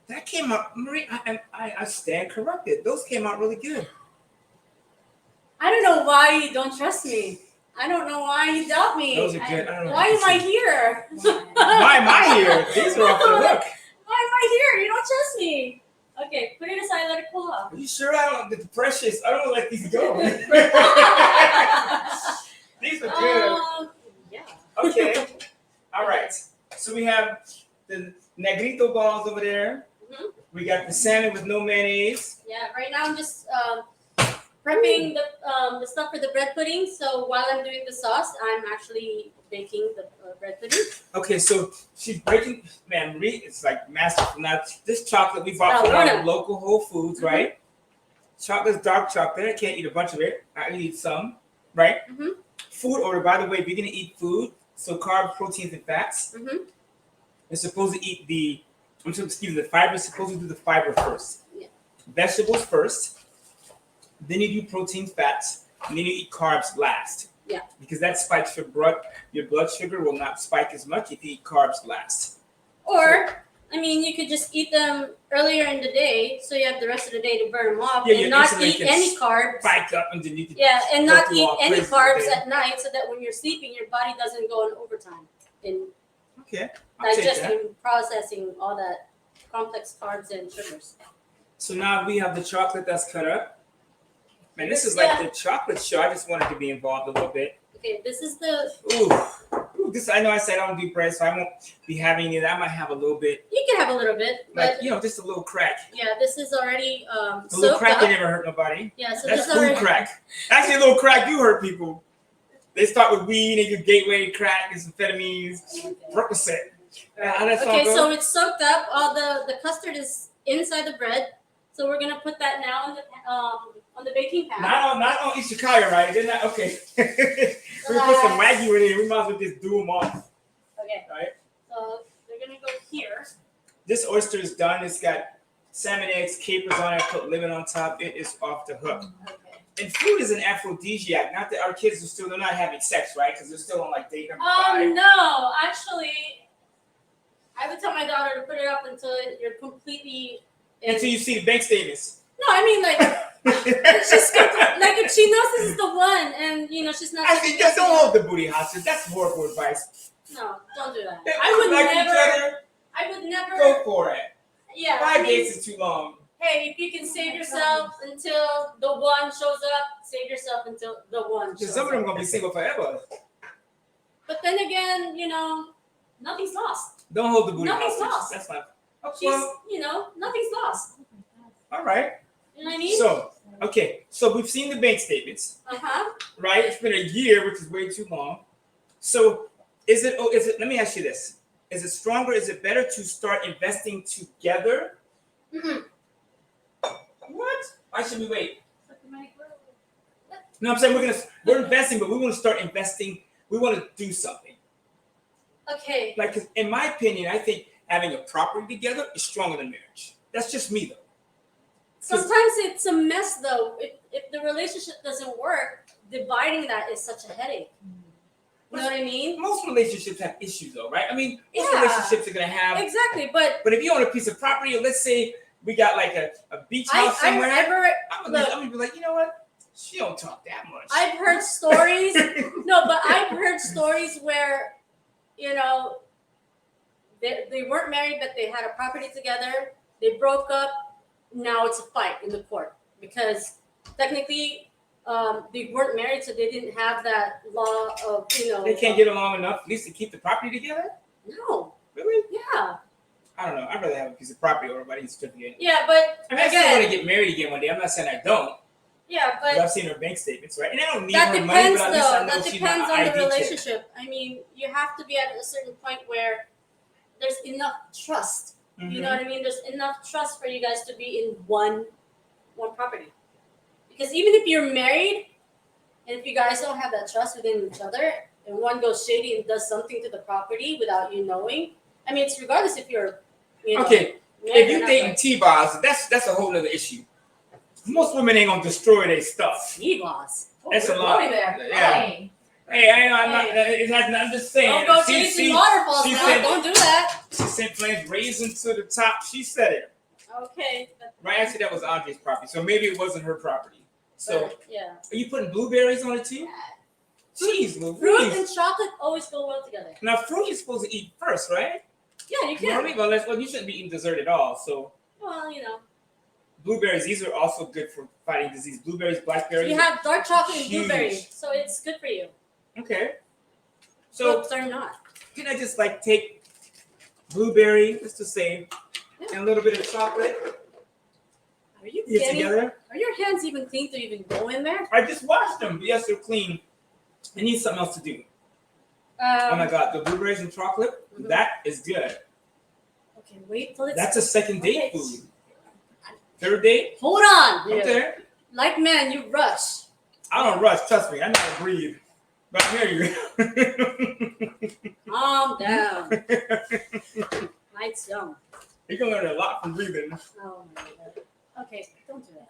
That came out, Marie, I stand corrected. Those came out really good. I don't know why you don't trust me. I don't know why you doubt me. Those are good. I don't know. Why am I here? Why am I here? These are off the hook. Why am I here? You don't trust me. Okay, put it aside, let it cool off. Are you sure I don't, the precious, I don't want to let these go. These are good. Yeah. Okay. All right. So we have the Negrito balls over there. Mhm. We got the salmon with no mayonnaise. Yeah, right now I'm just prepping the stuff for the bread pudding. So while I'm doing the sauce, I'm actually baking the bread pudding. Okay, so she's breaking, man, Marie is like masterful. Now, this chocolate we bought Oh, from our Lorna. local Whole Foods, right? Chocolate's dark chocolate. I can't eat a bunch of it. I eat some, right? Mhm. Food order, by the way, if you're going to eat food, so carbs, proteins, and fats, Mhm. you're supposed to eat the fiber, supposed to do the fiber first. Yeah. Vegetables first, then you do protein, fats, and then you eat carbs last. Yeah. Because that spikes your blood sugar will not spike as much if you eat carbs last. Or, I mean, you could just eat them earlier in the day, so you have the rest of the day to burn them off, Yeah, and your not insulin eat can any carbs. Spike up and then you can Yeah, and go not through eat all any crazy carbs thing. at night, so that when you're sleeping, your body doesn't go in overtime in Okay. I'll take that. digesting, processing all that complex carbs and sugars. So now we have the chocolate that's cut up. Man, this is like Yeah. the chocolate show. I just wanted to be involved a little bit. Okay, this is the. Ooh, this I know I said I don't do bread, so I won't be having any of that. I might have a little bit, You can have a little bit, but like just a little crack. yeah, this is already A little soaked crack up. that never hurt nobody. Yeah, so That's this food already. crack. Actually, a little crack do hurt people. They start with weed and your gateway crack, amphetamines, Percocet. How that song Okay, go? so it's soaked up. All the custard is inside the bread. So we're gonna put that now on the baking pan. Not on Ishikaya, right? They're not okay. We put some Wagyu in here. We might as well just do them off, Okay, right? so they're gonna go here. This oyster is done. It's got salmon eggs, capers on it. Put lemon on top. It is off the hook. Okay. And food is an aphrodisiac. Not that our kids they're not having sex, right? Because they're still on like date number 5. No, actually, I would tell my daughter to put it up until you're completely. Until you see the bank statements. No, I mean like like if she knows this is the one, and she's not. I think just don't hold the booty hostage. That's horrible advice. No, don't do that. If I you would like never. each other, I would never. go for it. Yeah. 5 dates is too long. Hey, if you can save yourself until the one shows up, save yourself until the one Because shows some of them up. gonna be single forever. But then again, nothing's lost. Don't hold the booty Nothing's hostage. lost. That's not. Oh, She's, well, nothing's lost. all right. You know what I mean? So, okay. So we've seen the bank statements, Uh-huh. right? It's been a year, which is way too long. So, is it? Let me ask you this: is it stronger? Is it better to start investing together? Mm-mm. What? Why should we wait? No, I'm saying we're investing, but we want to start investing. We want to do something. Okay. Like, 'cause in my opinion, I think having a property together is stronger than marriage. That's just me, though. Sometimes it's a mess, though. If the relationship doesn't work, dividing that is such a headache. You know what I mean? Most relationships have issues, though, right? I mean, most Yeah. relationships are gonna have. Exactly, but But if you own a piece of property, or let's say we got like a beach house somewhere, I'm gonna be like, you know what? She don't talk that much. I've heard stories. No, but I've heard stories where, you know, they weren't married, but they had a property together. They broke up. Now it's a fight in the court because technically they weren't married, so they didn't have that law of, you know. They can't get along enough, at least to keep the property together. No. Really? Yeah. I don't know. I'd rather have a piece of property over a wedding certificate. Yeah, but I mean, I still want to get married again one day. I'm not saying I don't. yeah, but I've seen her bank statements, right? And I don't need that her money, depends, but at least I though. know That she's depends not on the ID check. relationship. I mean, you have to be at a certain point where there's enough trust. Mhm. You know what I mean? There's enough trust for you guys to be in one property. Because even if you're married, and if you guys don't have that trust within each other, and one goes shady and does something to the property without you knowing, I mean, it's regardless if you're, you know, Okay, married if or you not, dating but T-Boz, that's a whole other issue. Most women ain't gonna destroy their stuff. T-Boss. That's a We're lot. going there. Yeah. Hey. Hey, I'm not. It has. I'm just saying. Don't go chasing waterfalls she now. said- Don't do that. She said plans raising to the top. She said it. Okay. But, Right, actually, that was Andre's property, so maybe it wasn't her property. So, yeah. are you putting blueberries on it too? Jeez, Fruit Louise. and chocolate always go well together. Now, fruit you're supposed to eat first, right? Yeah, you You know what I can. mean? Well, you shouldn't be eating dessert at all. So, Well, you know. blueberries, these are also good for fighting disease. Blueberries, blackberries. You have dark chocolate and Huge. blueberry, so it's good for you. Okay. So, Fruits are not. can I just like take blueberry, let's just say, and a little bit of chocolate, Are you get kidding? together? Are your hands even clean to even go in there? I just washed them. Yes, they're clean. I need something else to do. Oh my God, the blueberries and chocolate, Mhm. that is good. Okay, wait till it's. That's a second date Okay. food. Third date? Hold on. dude. Okay. Like man, you rush. I don't rush, trust me. I know how to breathe. But I hear you. Calm down. Night's young. You're gonna learn a lot from breathing. Oh my god. Okay, don't do that.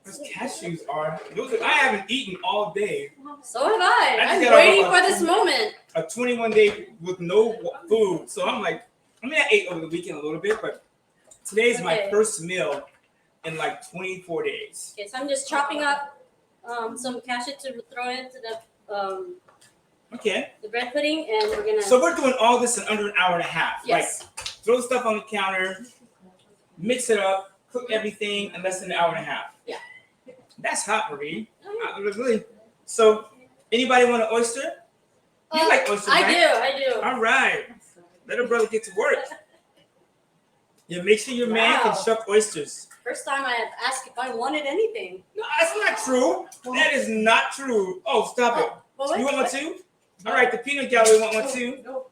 Those cashews are, I haven't eaten all day. So have I. I just I'm got off waiting of for a- this moment. A 21 day with no food. So I'm like, I mean, I ate over the weekend a little bit, but today's my Okay. first meal in like 24 days. Okay, so I'm just chopping up some cashew to throw into Okay. the bread pudding, and we're gonna. So we're doing all this in under an hour and a half. yes. Like, throw stuff on the counter, mix it up, cook everything in less than an hour and a half. Yeah. That's hot, Marie. Really. So, anybody want an oyster? You like oysters, I right? do. All right. Let a brother get to work. Yeah, make sure your man can Wow. shuck oysters. First time I have asked if I wanted anything. No, that's not true. That is not true. Oh, stop it. But wait, You want one wait. too? All right, the peanut gallery want one too. No.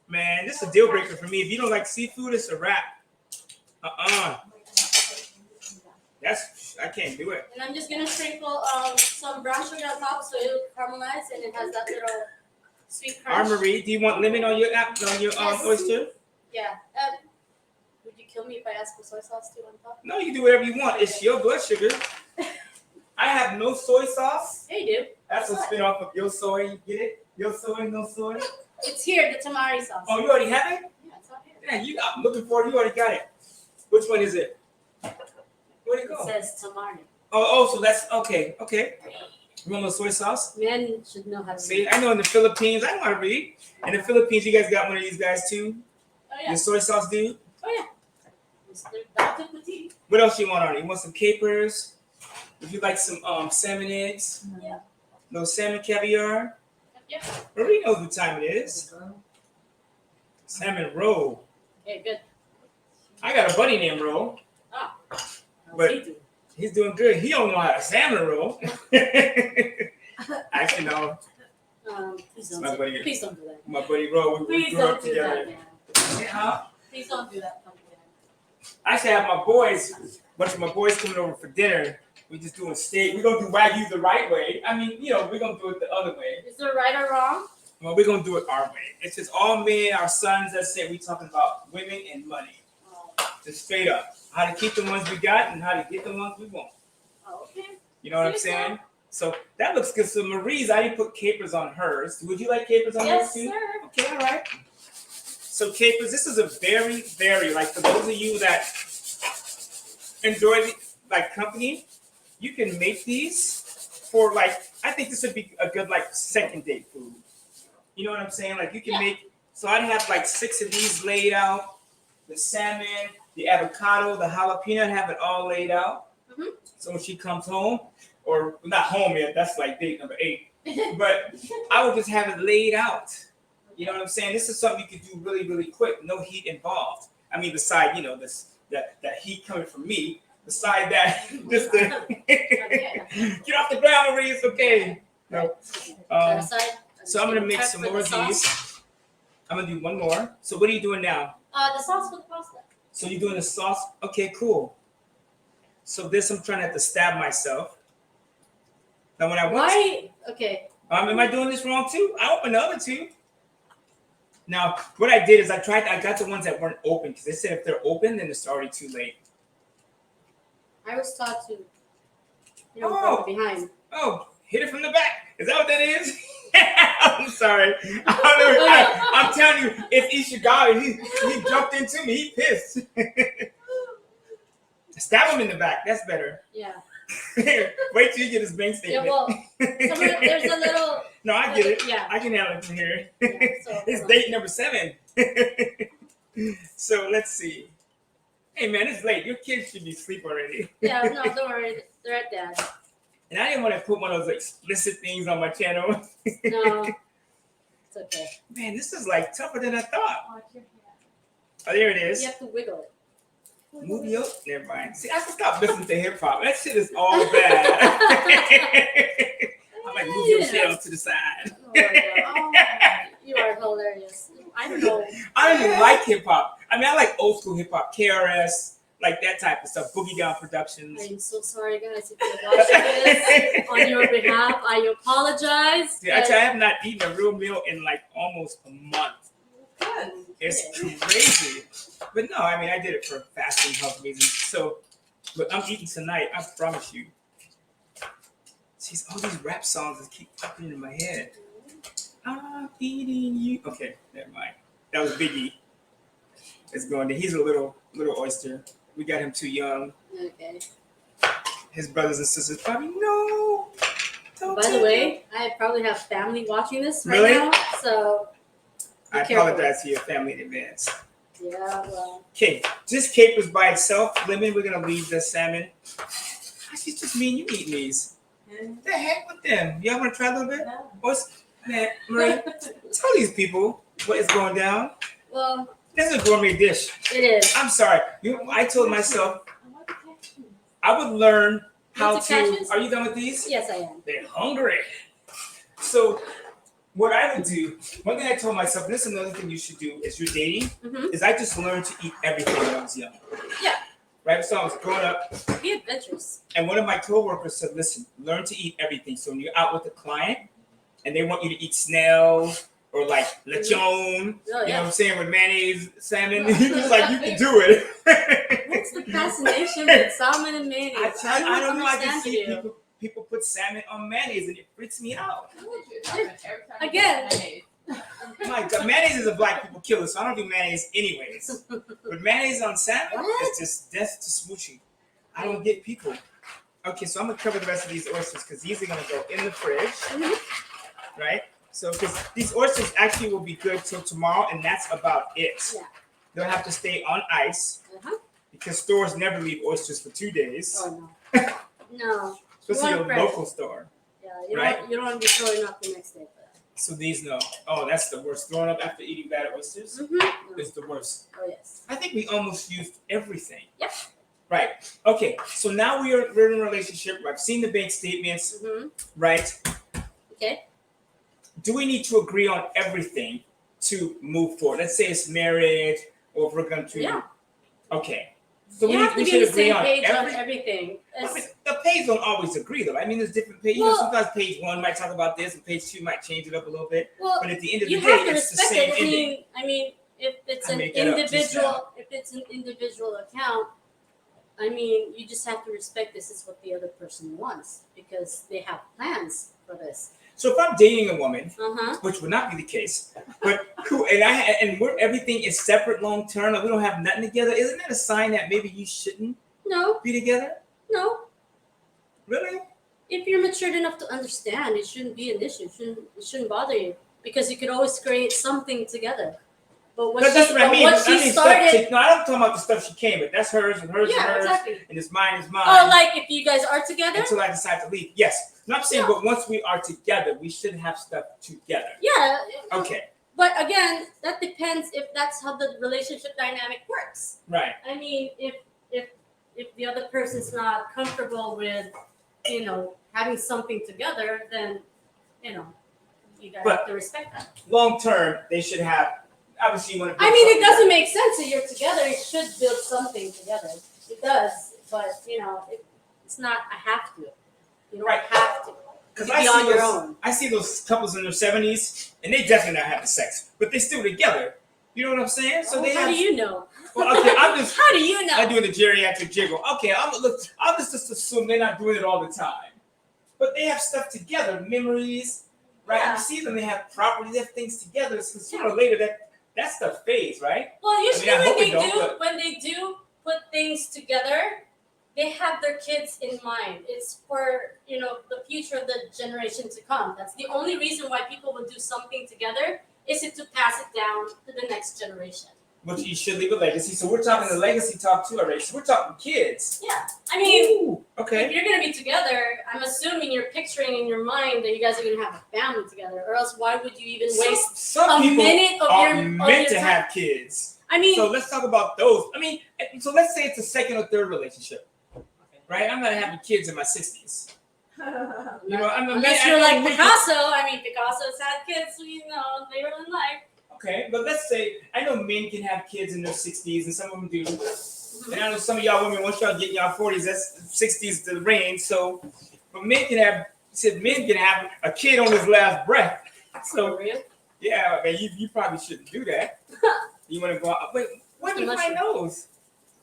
Man, this is a deal breaker for me. If you don't like seafood, it's a wrap. That's, I can't do it. And I'm just gonna sprinkle some brown sugar on top so it'll caramelize and it has that little sweet crunch. Marie, do you want lemon on your Yes. oyster? Yeah. Would you kill me if I asked for soy sauce too on top? No, you can do whatever you want. It's your blood sugar. I have no soy sauce. Yeah, you do. That's a spin off of Yo Soy. You get it? Yo Soy, no soy. It's here, the tamari sauce. Oh, you already have it? Yeah, it's not here. Yeah, I'm looking for it. You already got it. Which one is it? Where'd it It go? says tamari. So that's okay. Okay. You want no soy sauce? Men should know how to See, read. I know in the Philippines, I know how to read. In the Philippines, you guys got one of these guys too? Oh yeah. The soy sauce dude? Oh yeah. Mr. Dr. Petit. What else you want on it? You want some capers? Would you like some salmon eggs? Yeah. No salmon caviar? Yep. Marie knows what time it is. Salmon roll. Okay, good. I got a buddy named Roll. How's But- he doing? He's doing good. He don't know how to salmon roll. Actually, no. Please don't. My do- buddy- Please don't do that. My buddy Roll, we Please grew up don't do that, together. man. Yeah. Please don't do that. Don't do that. I actually have my boys, a bunch of my boys coming over for dinner. We just doing steak. We're gonna do Wagyu the right way. I mean, we're gonna do it the other way. Is there right or wrong? Well, we're gonna do it our way. It's just all men, our sons. That's it. We talking about women and money. Just straight up. How to keep the ones we got and how to get the ones we want. Okay. You know what I'm saying? So that looks good. So Marie's, I didn't put capers on hers. Would you like capers on yours Yes, too? sir. Okay, all right. So capers, this is a very, very, like for those of you that enjoy like company, you can make these for like, I think this would be a good like second date food. You know what I'm saying? Like you can make, so I'd have like 6 of these laid out, the salmon, the avocado, the jalapeno, I'd have it all laid out. Mhm. So when she comes home, or not home yet, that's like date number 8, but I would just have it laid out. You know what I'm saying? This is something you could do really, really quick, no heat involved. I mean, beside, you know, that heat coming from me, beside that, just the get off the ground, Marie, it's okay. No. So I'm gonna make some more of these. I'm gonna do one more. So what are you doing now? The sauce for the pasta. So you're doing the sauce? Okay, cool. So this I'm trying not to stab myself. Now when I went Why? Okay. am I doing this wrong too? I opened the other two. Now what I did is I got the ones that weren't open because they said if they're open then it's already too late. I was taught to, you know, go behind. Oh, hit it from the back. Is that what that is? I'm sorry. I'm telling you, it's Ishigami. He jumped into me. He pissed. Stab him in the back. That's better. Yeah. Wait till you get his bank Yeah. statement. Well, there's a little. No, I get it. Yeah. I can handle it from here. Yeah, so, It's date number 7. So let's see. Hey man, it's late. Your kids should be asleep already. Yeah. No, don't worry. They're at dad. And I didn't want to put one of those explicit things on my channel. No. It's okay. Man, this is like tougher than I thought. Watch your hand. Oh, there it is. You have to wiggle it. Move you up. Never mind. See, I can stop listening to hip hop. That shit is all bad. I'm like, move your shell to the side. Oh my God. You are hilarious. I don't know. I don't even like hip hop. I mean, I like old school hip hop, KRS, like that type of stuff. Boogie Down Productions. I'm so sorry, guys, if you're watching this on your behalf. I apologize. Dude, actually, I have not eaten a real meal in like almost a month. Good. It's crazy. But no, I mean, I did it for fasting health reasons. So, but I'm eating tonight. I promise you. See, all these rap songs that keep popping into my head. I'm eating you. Okay, never mind. That was Biggie. It's going to. He's a little oyster. We got him too young. Okay. His brothers and sisters probably no. Don't By take the him. way, I probably have family watching this right Really? now, so I be careful. apologize to your family in advance. Yeah, well, Okay, just capers by itself. Lemon, we're gonna leave the salmon. It's just me and you eating these. The heck with them. Y'all wanna try a little bit? What's man, Marie? Tell these people what is going down. well, This is a gourmet dish. it is. I'm sorry. I told myself I would learn how Want to. the cashews? Are you done with these? Yes, I am. They're hungry. So what I would do, one thing I told myself, and this is another thing you should do as you're dating, Mm-hmm. is I just learned to eat everything when I was young. Yeah. Right? So I was growing up, Be adventurous. and one of my coworkers said, listen, learn to eat everything. So when you're out with a client and they want you to eat snail or like lechon, Oh, you know what yeah. I'm saying, with mayonnaise, salmon, he's like, you can do it. What's the fascination with salmon and mayonnaise? I don't know. I just understand see you. people put salmon on mayonnaise and it freaks me out. Again. My God, mayonnaise is a black people killer, so I don't do mayonnaise anyways. But mayonnaise on salmon, What? it's just death to smooching. I don't get people. Okay, so I'm gonna cover the rest of these oysters because these are gonna go in the fridge, Mhm. right? So because these oysters actually will be good till tomorrow, and that's about it. Yeah. They'll have to stay on ice Uh-huh. because stores never leave oysters for 2 days, Oh no. No. especially You a want fresh. local store. Yeah, you Right. don't want to be throwing up the next day for that. So these no. Oh, that's the worst. Throwing up after eating bad oysters Mm-hmm. is the worst. Oh yes. I think we almost used everything. Yep. Right. Okay. So now we're in a relationship. I've seen the bank statements. Mm-hmm. Right. Okay. Do we need to agree on everything to move forward? Let's say it's marriage, or if we're going to. Yeah. Okay. So You have to we be should on the agree same on page on every. everything. I mean, the page don't always agree though. I mean, there's different pages. Well- sometimes page 1 might talk about this, and page 2 might change it up a little bit. Well, But at the end of the you day, have to it's the respect same it. ending. I mean, if it's I an make that up just individual, if it's an individual account, I mean, you just have to respect this is what the other person wants because they have plans for this. So if I'm dating a woman, Uh-huh. which would not be the case, but who and we're everything is separate long term, and we don't have nothing together, isn't that a sign that maybe you shouldn't No, be together? no. Really? If you're matured enough to understand, it shouldn't be an issue. It shouldn't bother you because you could always create something together. But what Because that's she, what I but mean. what she started, No, I'm talking about the stuff she came, but that's hers and hers and yeah, hers, exactly. and it's mine is mine. Oh, like if you guys are together, Until I decide to leave. Yes. No, I'm saying, Yeah. but once we are together, we should have stuff together. yeah. Okay. But again, that depends if that's how the relationship dynamic works. Right. I mean, if the other person's not comfortable with, having something together, then, you gotta But- have to respect that. Long term, they should have. Obviously, you want to. I mean, it doesn't make sense that you're together. You should build something together. It does, but it's not a have to. You don't Right. have to. Because You I be see on your those, own. I see those couples in their 70s, and they definitely not having sex, but they still together. You know what I'm saying? So they How have. do you know? Well, okay, I'm just. How do you know? I'm doing the geriatric jiggle. Okay, I'll just assume they're not doing it all the time, but they have stuff together, memories, right? Yeah. You see them, they have properties, they have things together. So sooner or later, that stuff fades, right? Well, usually I hope it don't, but- when they do put things together, they have their kids in mind. It's for the future of the generation to come. That's the only reason why people would do something together is it to pass it down to the next generation. But you should leave a legacy. So we're talking the legacy talk too already. So we're talking kids. Yeah, I mean, Ooh, okay. if you're gonna be together, I'm assuming you're picturing in your mind that you guys are gonna have a family together, or else why would you even waste Some a people minute of are your meant to time? have kids. I mean, So let's talk about those. I mean, so let's say it's a second or third relationship, right? I'm not having kids in my 60s. You know, unless you're like Picasso. I mean, Picasso's had kids, later in life. Okay, but let's say I know men can have kids in their 60s, and some of them do. And I know some of y'all women, once y'all get in y'all 40s, that's 60s the range. So, but men can have a kid on his last breath. So, For real? yeah, man, you probably shouldn't do that. You want to go out. Wait, where did you find those?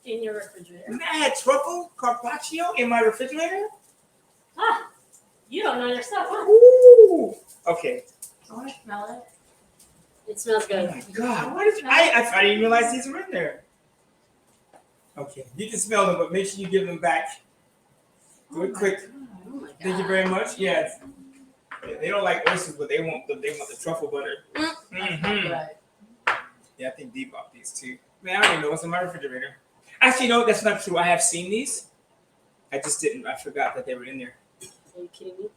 In your refrigerator. And I had truffle carpaccio in my refrigerator. Ah, you don't know your stuff, huh? Ooh. Okay. I want to smell it. It smells Oh good. my God! What did I didn't even realize these were in there. Okay, you can smell them, but make sure you give them back. Do it quick. Oh my God. Thank you very much. Yeah. They don't like oysters, but they want the truffle butter. Mm-hmm. Right. Yeah, I think Dee bought these too. Man, I don't even know what's in my refrigerator. Actually, no, that's not true. I have seen these. I just didn't. I forgot that they were in there. Are you kidding me?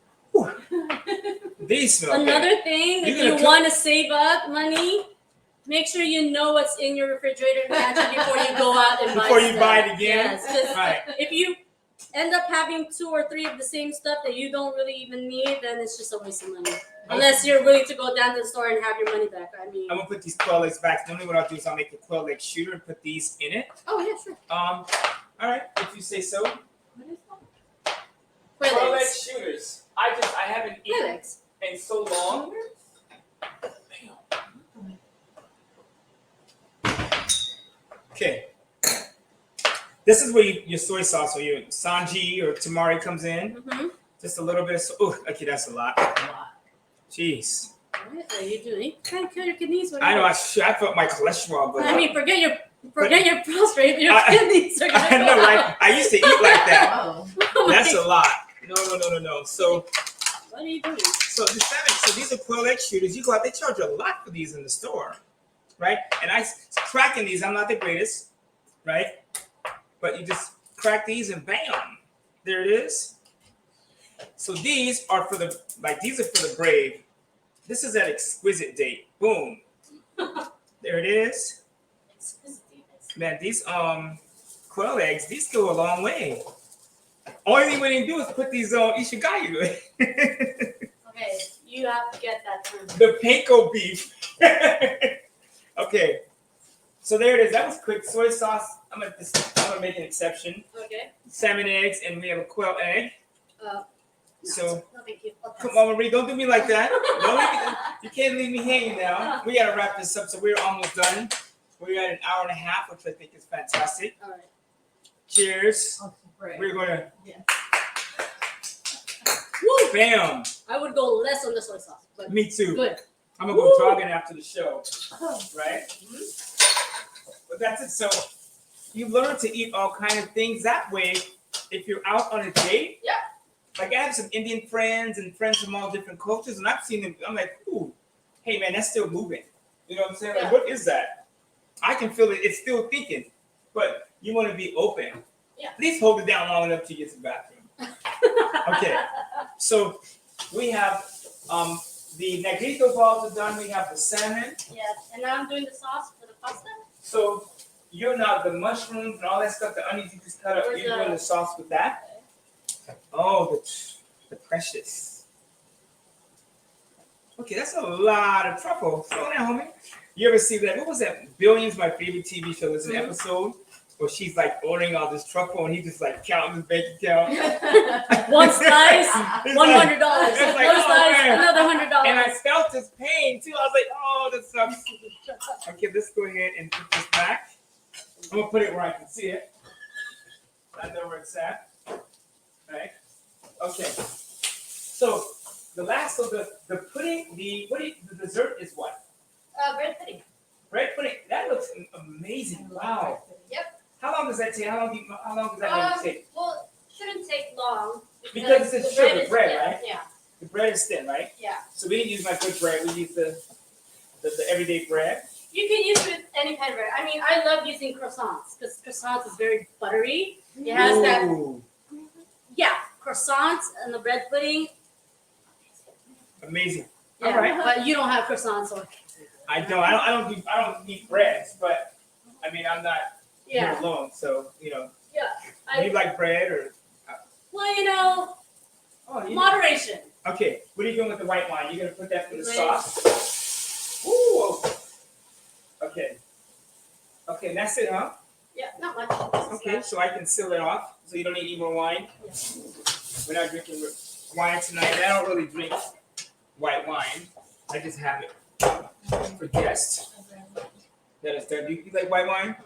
These smell good. Another thing, You're if gonna you cook- want to save up money, make sure you know what's in your refrigerator and pantry before you go out and buy Before you stuff. buy it again? Yes, 'cause Right. if you end up having 2 or 3 of the same stuff that you don't really even need, then it's just a waste of money. Unless you're willing to go down to the store and have your money back. I mean, I'm gonna put these quail eggs back. Normally, what I'll do is I'll make a quail egg shooter and put these in it. oh yeah, sure. All right, if you say so. What is that? Quail eggs. shooters. I haven't Quail eaten eggs. in so long. Okay. This is where your soy sauce or your Sanji or tamari comes in. Mm-hmm. Just a little bit of okay, that's a lot. Jeez. What are you doing? You can't kill your kidneys. What I know. are I felt my cholesterol go you- up. I mean, forget your prostate. Your I- kidneys are gonna I know, go right? up. I used to eat like that. Oh. Oh my That's God. a lot. No. So What are you doing? so these are quail egg shooters. You go out, they charge a lot for these in the store, right? And cracking these, I'm not the greatest, right? But you just crack these and bam, there it is. So these are for the brave. This is that exquisite date. Boom. There it is. Man, these quail eggs, these go a long way. Only thing we didn't do is put these on Ishigaya. Okay, you have to get that term. The panko beef. Okay. So there it is. That was quick. Soy sauce. I'm gonna make an exception. Okay. Salmon eggs, and we have a quail egg. No, So no, thank you. come on, Marie, don't do me like that. You can't leave me hanging now. We gotta wrap this up. So we're almost done. We're at an hour and a half, which I think is fantastic. All right. Cheers. Oh, great. We're gonna. Yes. Woo! Bam. I would go less on the soy sauce, but Me too. good. I'm gonna go Woo. jogging after the show, Oh, right? But that's it. So you learn to eat all kind of things that way. If you're out on a date, Yeah. Like I have some Indian friends and friends from all different cultures, and I've seen them. I'm like, ooh, hey man, that's still moving. You know what I'm saying? Like, Yeah. what is that? I can feel it. It's still thinking, but you want to be open. Yeah. At least hold it down long enough to get to the bathroom. Okay. So we have the negrito balls are done. We have the salmon. Yeah, and now I'm doing the sauce for the pasta. So you're not the mushrooms and all that stuff, the onions you just cut up. Where's You're doing the sauce with that. Oh, the precious. Okay, that's a lot of truffle. Slow down, homie. You ever see that? What was that? Billions, my favorite TV show. There's an episode where she's like ordering all this truffle and he just like counting his bank account. One slice, It's $100. like- it's like, One oh, slice, man. another And I $100. felt his pain too. I was like, oh, that sucks. Okay, let's go ahead and put this back. I'm gonna put it where I can see it. I know where it's at. Right? Okay. So the last of the pudding, the dessert is what? Bread pudding. Bread pudding. That looks amazing. Wow. Yep. How long does that take? How long does that normally take? Well, shouldn't take long. Because it's the sugar is bread, thin. right? Yeah. The bread is thin, right? Yeah. So we didn't use my good bread. We used the everyday bread. You can use it with any kind of bread. I mean, I love using croissants because croissants is very buttery. It has that, Ooh, croissants and the bread pudding. amazing. Yeah, All right. but you don't have croissants, so I don't eat breads, but I mean I'm not here yeah. alone, so you know. Do I, you like bread or? well, Oh, moderation. Okay, what are you doing with the white wine? You're gonna put that for the Right. sauce. Ooh. Okay. Okay, that's it, huh? Yeah, not much. Okay, so I can seal it off, so you don't need any more wine. Yeah. We're not drinking wine tonight. I don't really drink white wine. I just have it for guests. That is done. Do you like white wine?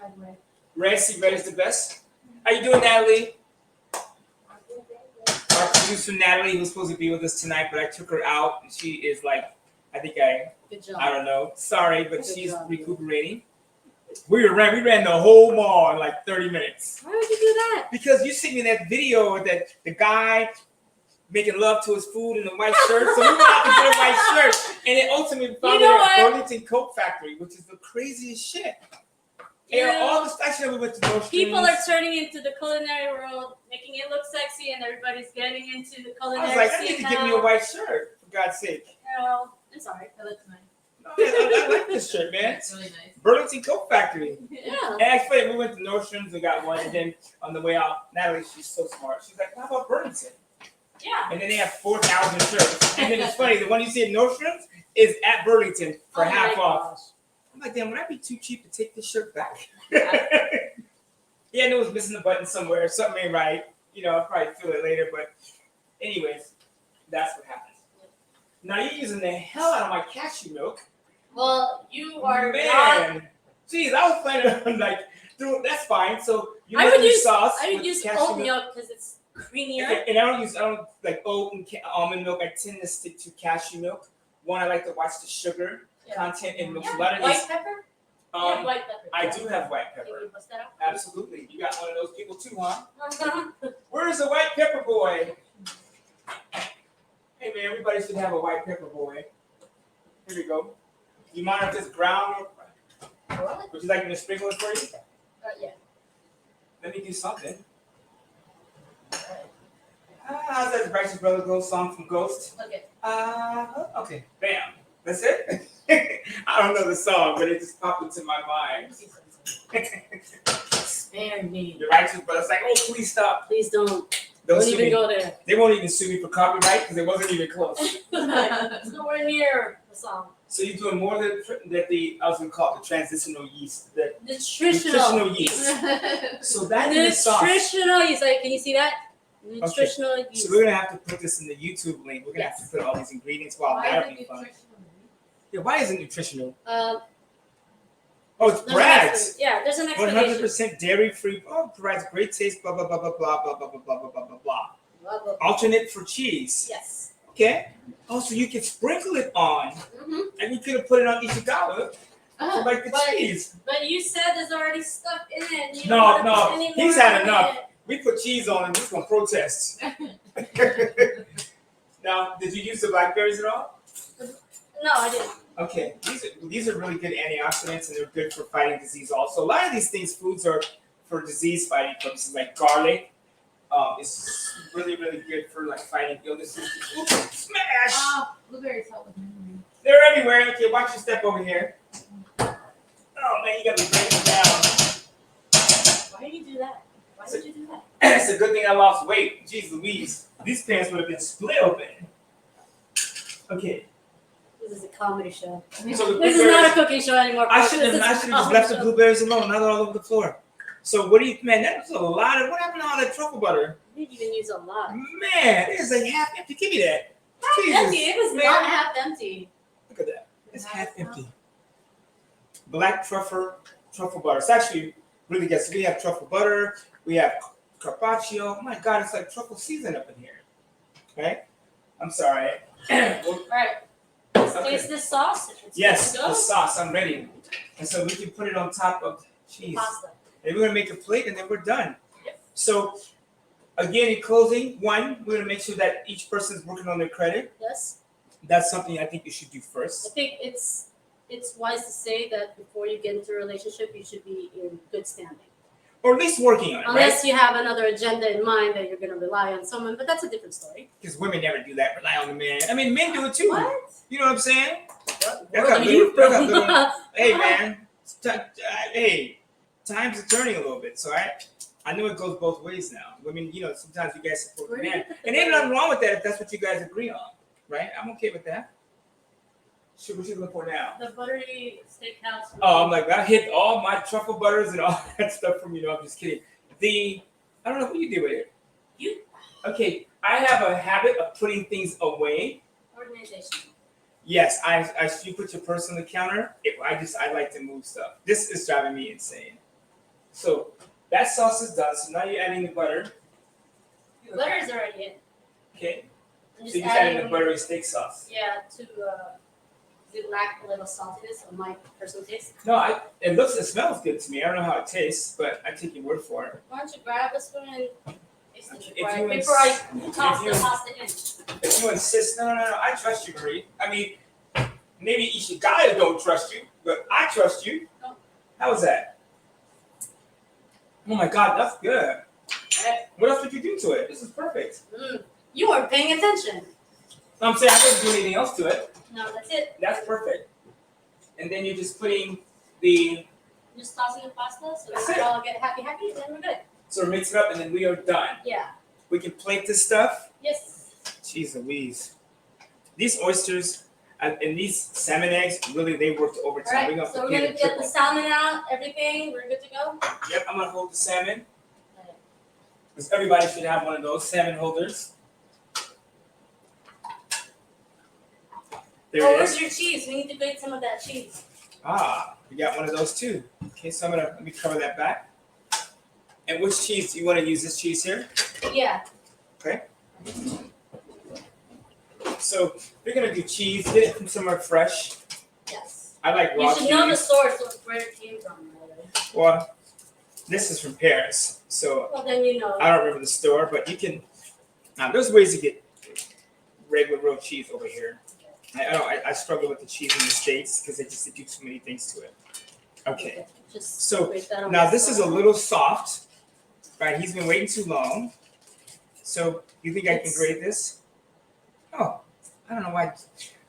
Red, see, red is the best. How you doing, Natalie? Our producer Natalie, who's supposed to be with us tonight, but I took her out. And she is like, Good I job. don't know. Sorry, but Good she's job, recuperating. We ran the whole mall in like 30 minutes. Why would you do that? Because you see me in that video with the guy making love to his food in a white shirt. So we went out to get a white shirt. And it ultimately found You know it at what? Burlington Coat Factory, which is the craziest shit. You And all know, the actually we went to those people are turning into the culinary world, making it look sexy, and everybody's getting into the I culinary was like, I need scene to now. give me a white shirt, for God's sake. Well, it's alright. That looks nice. No, I like this shirt, man. It's really nice. Burlington Coat Factory. Yeah. And actually, we went to Nordstrom's and got one. And then on the way out, Natalie, she's so smart. She's like, how about Burlington? Yeah. And then they have 4,000 shirts. And then it's funny, the one you see at Nordstrom's is at Burlington for Oh half my off. gosh. I'm like, damn, would I be too cheap to take this shirt back? Yeah, I knew it was missing a button somewhere. Something ain't right. You know, I'll probably feel it later. But anyways, that's what happens. Now you're using the hell out of my cashew milk. Well, you are not. Man. Jeez, I was planning on like, dude, that's fine. So you I make would your use sauce. I would with use cashew oat milk because it's creamier. And I don't like oat and almond milk. I tend to stick to cashew milk. One, I like to watch the sugar Yeah. content in milk. Yeah. A lot of White these, pepper. Yeah, white pepper. I do have white Can pepper. you bust that out? Absolutely. You got one of those people too, huh? Uh-huh. Where's the white pepper boy? Hey man, everybody should have a white pepper boy. Here we go. You mind if this ground? Well, Would you like me to sprinkle it for you? yeah. Let me do something. How's that Righteous Brother Ghost song from Ghost? Okay. Okay. Bam. That's it? I don't know the song, but it just popped into my mind. Spare me. The Righteous Brother's like, oh, please stop. Please don't. Don't Don't sue even me. go there. They won't even sue me for copyright because it wasn't even close. It's nowhere near. That's all. So you're doing more than I was gonna call it the transitional yeast. The Nutritional yeast. So that in the sauce. Nutritional yeast. Like, can you see that? Nutritional yeast. So we're gonna have to put this in the YouTube link. We're gonna have to put all these ingredients. Wow, that'd be fun. Yeah, why is it nutritional? Oh, it's Bragg's. There's an explanation. 100% dairy-free. Oh, provides great taste. Blah blah blah blah blah blah blah blah blah blah blah blah. Blah, blah, blah. Alternate for cheese. Yes. Okay. Oh, so you can sprinkle it on, and you could have put it on Ishikawa, so like the cheese. But you said there's already stuff in it. You No, don't wanna put any he's more had in enough. it. We put cheese on, and he's gonna protest. Now, did you use the blackberries at all? No, I didn't. Okay, these are really good antioxidants, and they're good for fighting disease. Also, a lot of these foods are for disease fighting purposes, like garlic. It's really good for like fighting illnesses. Ooh, smash! Blueberries help with memory. They're everywhere. Okay, watch your step over here. Oh man, you gotta break it down. Why did you do that? Why did you do that? It's a good thing I lost weight. Jeez Louise, these pants would have been split open. Okay. This is a comedy show. So the This is blueberries- not a cooking show anymore. I folks. should have This is a just comedy left the show. blueberries alone. Now they're all over the floor. So what do you, man? That was a lot of. What happened to all that truffle butter? You didn't even use a lot. Man, it's like half empty. Give me that. Half Jesus. empty. It was Man. not half empty. Look at that. It's half empty. Black truffle butter. It's actually really good. So we have truffle butter. We have carpaccio. Oh my God, it's like truffle season up in here. Okay. I'm sorry. All right. Let's Okay. taste this sauce. It's Yes, good to the go. sauce. I'm ready. And so we can put it on top of cheese. Pasta. And we're gonna make a plate, and then we're done. Yep. So, again, in closing, one, we're gonna make sure that each person's working on their credit. Yes. That's something I think you should do I first. think it's wise to say that before you get into a relationship, you should be in good standing. Or at least working on it, right? Unless you have another agenda in mind that you're going to rely on someone, but that's a different story. Because women never do that, rely on the man. I mean, men do it too. What? You know what I'm saying? Where got are you little- I got from? little- Hey, man. Hey, times are turning a little bit, so I know it goes both ways now. Women, you know, sometimes you guys support the Where do you man. put the And ain't butter? nothing wrong with that if that's what you guys agree on, right? I'm okay with that. Shit, what you looking for now? The buttery steakhouse. Oh, I'm like, I hit all my truffle butters and all that stuff from you. No, I'm just kidding. I don't know who you did with it. You. Okay, I have a habit of putting things away. Organization. Yes, you put your purse on the counter. I like to move stuff. This is driving me insane. So that sauce is done. So now you're adding the butter. The butter is already in. Okay. I'm So you're adding the buttery steak sauce. Yeah, to lack a little saltiness of my personal taste. No, it smells good to me. I don't know how it tastes, but I take your word for it. Why don't you grab a spoon and taste it If you before I toss if you- the pasta in? If you insist, no, I trust you, Marie. I mean, maybe Ishigaya don't trust you, but I trust you. No. How was that? Oh my God, that's good. What else would you do to it? This is perfect. You weren't paying attention. No, I'm saying I didn't do anything else to it. No, that's it. That's perfect. And then you're just putting the, Just tossing the pasta so That's we it. all get happy, then we're good. so mix it up, and then we are done. Yeah. We can plate this stuff. Yes. Jeez Louise. These oysters and these salmon eggs, really, they worked overtime. All right. We're gonna So we're pay gonna them get the triple. salmon out, everything. We're good to go. Yep, I'm gonna hold the salmon. Because everybody should have one of those salmon holders. There Oh, it where's is. your cheese? We need to grate some of that cheese. Ah, we got one of those too. Okay, so let me cover that back. And which cheese do you want to use? This cheese here? Yeah. So we're gonna do cheese. Get it from somewhere fresh. Yes. I like You raw should know the cheese. source of where it came from. Well, this is from Paris, so Well, then you know. I don't remember the store, but you can. There's ways to get regular real cheese over here. I struggle with the cheese in the States because they do so many things to it. Okay, Just so grate that on now the this is a side. little soft, right? He's been waiting too long. So you think I can It's- grate this? Oh, I don't know why.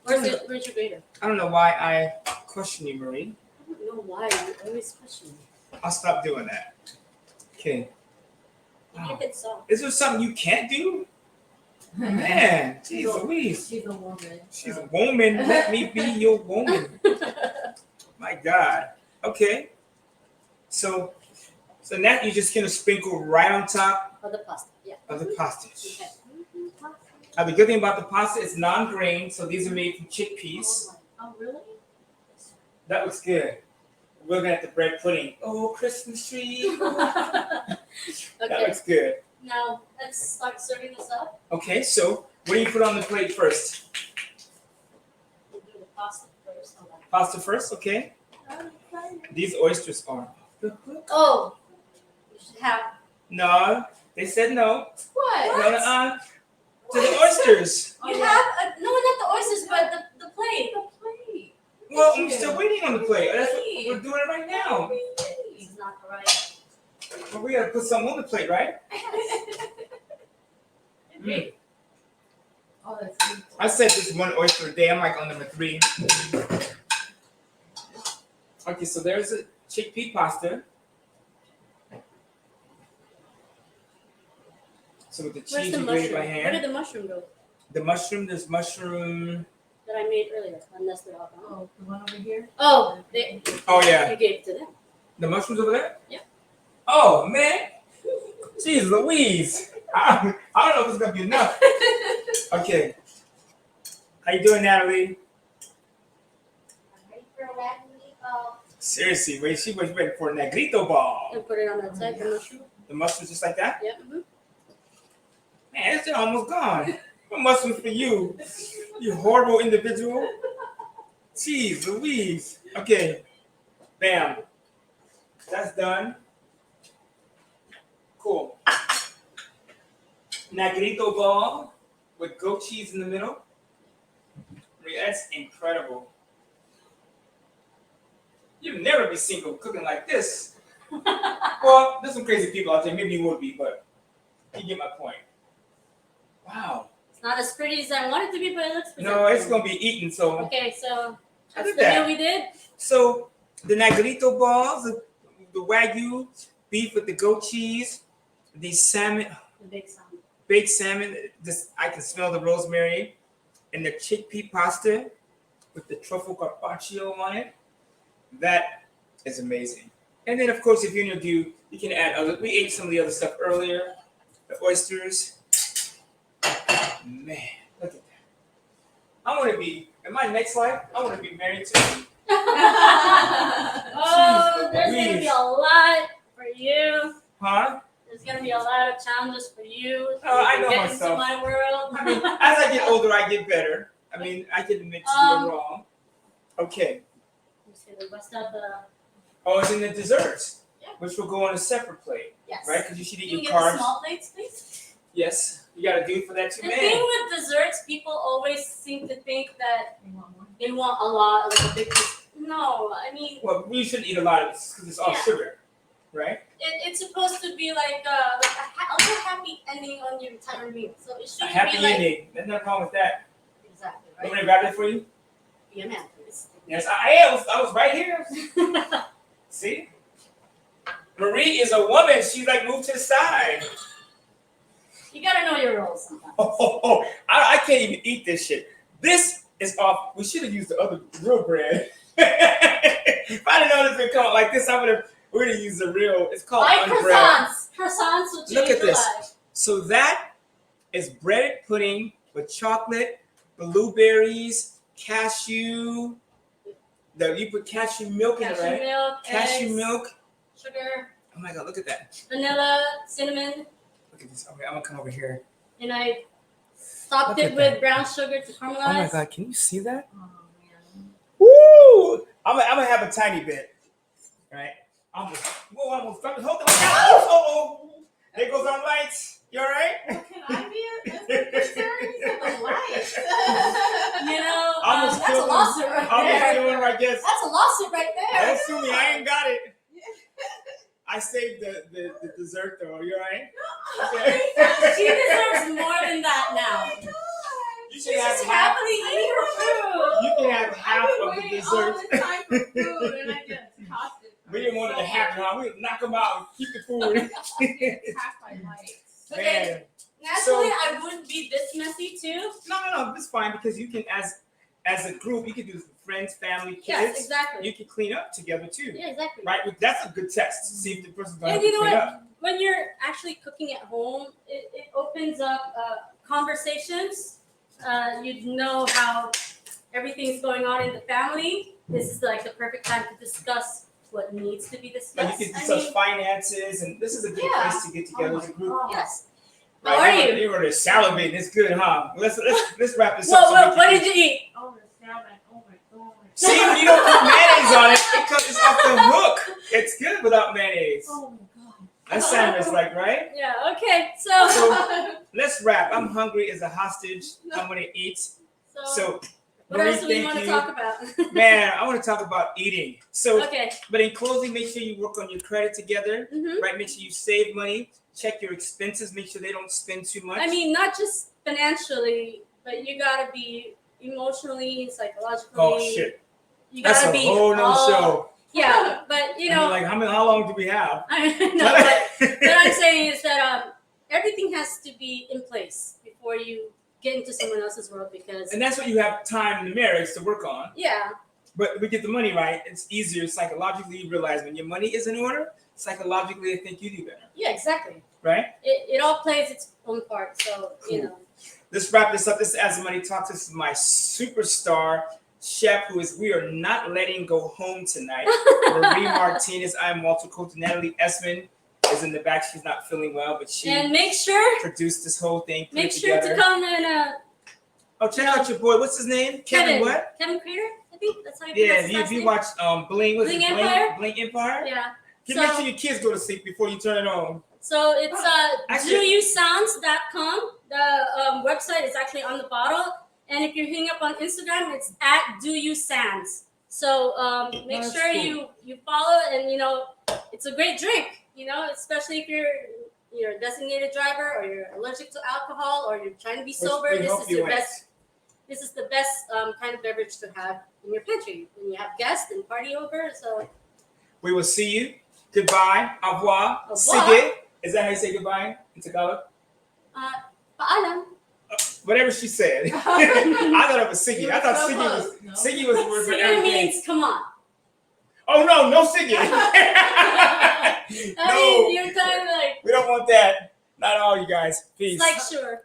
Where's your grater? I don't know why I question you, Marie. I don't know why you always question me. I'll stop doing that. Okay. You make it soft. Is there something you can't do? Man, geez Louise. She's a woman. She's a woman. Let me be your woman. My God. Okay. So now you're just gonna sprinkle right on top Of the pasta, yeah. of the pasta. Okay. Now the good thing about the pasta is non-grain, so these are made from chickpeas. Oh, really? That looks good. We're gonna have the bread pudding. Oh, Christmas tree. That Okay, looks good. now let's start serving this up. Okay, so what do you put on the plate first? We'll do the pasta first. Hold on. Pasta first, okay. These oysters are off the hook. Oh, you should have. No, they said no. What? No, to the oysters. Oh, You yeah. have no, not the oysters, but the plate. The plate. Well, I'm still waiting on the plate. That's what we're doing it right now. It's not right. But we gotta put something on the plate, right? Mm. Oh, that's beautiful. I said this one oyster a day. I'm like on number 3. Okay, so there's a chickpea pasta. So with the Where's cheese the you grated mushroom? by Where hand. did the mushroom go? The mushroom, there's mushroom. That I made earlier, unless they're all gone. Oh, the one over here? Oh, Oh yeah, you gave it to them. the mushrooms over there. Yeah. Oh man, jeez Louise, I don't know if it's gonna be enough. Okay, how you doing, Natalie? Seriously, wait, she was ready for a negrito ball. And put it on that side, the mushroom. The mushrooms just like that. Yeah. Mm-hmm. Man, it's almost gone. What mushrooms for you? You horrible individual. Jeez Louise. Okay, bam. That's done. Cool. Negrito ball with goat cheese in the middle. That's incredible. You'd never be single cooking like this. Well, there's some crazy people out there. Maybe you would be, but you get my point. Wow. It's not as pretty as I want it to be, but it looks pretty. No, it's gonna be eaten. So, Okay, so that's Look the at meal that. we did. so the negrito balls, the wagyu beef with the goat cheese, the salmon, The big salmon. baked salmon. This I can smell the rosemary, and the chickpea pasta with the truffle carpaccio on it. That is amazing. And then, of course, if you're gonna do, you can add other. We ate some of the other stuff earlier, the oysters. Man, look at that. I want to be in my next life. I want to be married to you. Oh, there's gonna be Louise. a lot for you. Huh? There's gonna be a lot of challenges for you. Oh, I to know get myself. into my world. I mean, as I get older, I get better. I mean, I can admit to doing wrong. Okay. You see the rest of the Oh, it's in the desserts, Yeah. which will go on a separate plate, yes. right? Because you should eat Can you your get the carbs. small plates, please? Yes, you got to do it for that too, The man. thing with desserts, people always seem to think that You want more? they want a lot, like a big piece. No, I mean, Well, you shouldn't eat a lot of this because it's all Yeah. sugar, right? it's supposed to be like a little happy ending on your entire meal. So it A shouldn't happy be like ending. There's no problem with that. exactly Want me right. to grab that for you? Be a man, please. Yes, I was right here. See? Marie is a woman. She's like moved to the side. You gotta know your roles sometimes. I can't even eat this shit. This is off. We should have used the other real bread. If I didn't know this would come out like this, I would have. We're gonna use the real. It's called Buy unbread. croissants will change Look at your this. life. So that is breaded pudding with chocolate, blueberries, cashew. You put cashew milk in it, Cashew right? milk, Cashew eggs, milk. sugar, Oh my god, look at that. vanilla, cinnamon, Look at this. Okay, I'm gonna come over here. and I topped Look it at with that. brown sugar to caramelize. Oh my god, can you see that? Oh, man. Woo! I'm gonna have a tiny bit. Right? Almost. Whoa, almost. Hold on. Oh. There goes our lights. You all right? Well, can I be a series of the lights? You know, Almost that's a killed him. lawsuit right Almost there. doing it, I guess. That's a lawsuit right there. Don't sue me. I ain't got it. I saved the dessert though. You all right? Okay. She deserves more than that now. You She's should have just half. happily eating her food. You can have half I've been of the waiting dessert. all this time for food, and I just tossed it. We didn't want it to happen, huh? We would knock them out and keep the food. Half my lights. Okay, Man, now Actually, I wouldn't be this messy too. No, it's fine because you can, as a group, you can do this with friends, family, kids. Yes, exactly. You can clean up together too, Yeah, exactly. right? That's a good test to see if the person's going And to you know clean what? up. When you're actually cooking at home, it opens up conversations. You know how everything's going on in the family. This is like the perfect time to discuss what needs to be Like discussed. you can discuss finances, and this is a good Yeah. place to get together as a group. Yes. Right, How are you? They were salivating. It's good, huh? Let's wrap this What, up. what, what did you eat? Oh, the salmon. Oh my god. See, when you don't put mayonnaise on it, it's off the hook. It's good without mayonnaise. Oh my god. That sounds like right. Yeah, okay. So, So let's wrap. I'm hungry as a hostage. I'm gonna eat. So, what Marie, else do we thank want to you. talk about? Man, I want to talk about eating. So, Okay. but in closing, make sure you work on your credit together, hmm right? Make sure you save money. Check your expenses. Make sure they don't spend too much. I mean, not just financially, but you gotta be emotionally, psychologically. oh shit, You that's gotta a be whole nother all- show. Yeah, but you I know, mean, like how long do we have? I know. But what I'm saying is that everything has to be in place before you get into someone else's world because And that's what you have time in the marriage to work on. yeah, But we get the money right, it's easier psychologically. You realize when your money is in order, psychologically, I think you do better, yeah, exactly. right? It all plays its own part. So you know, Let's wrap this up. This is As the Money Talks. This is my superstar chef we are not letting go home tonight. Marie Martinez. I'm Walter Coulter. Natalie Esmond is in the back. She's not feeling well, but she and make sure produced this whole thing. Put make it sure together. to come and Oh, check out your boy. What's his name? Kevin what? Kevin Crater, I think that's how you Yeah, pronounce his if last you name. watch Bling, what's Bling it? Empire? Bling Empire? Yeah. Make So- sure your kids go to sleep before you turn it on. So it's Actually- doyousounds.com. The website is actually on the bottle. And if you're hitting up on Instagram, it's at doyousands. So make That's sure cool. you follow and you know it's a great drink, you know, especially if you're a designated driver or you're allergic to alcohol or you're trying to be sober. We This help is you your in. best this is the best kind of beverage to have in your pantry when you have guests and party over. So We will see you. Goodbye. Au revoir. Au revoir. Sige. Is that how you say goodbye in Tagalog? paalam. Whatever she said. I thought it was Sige. I thought Sige was No. Sige was the word for Sige everything. means come on. Oh no Sige. I No. mean, you're kind of like, We don't want that. Not all you guys. Peace. it's like sure.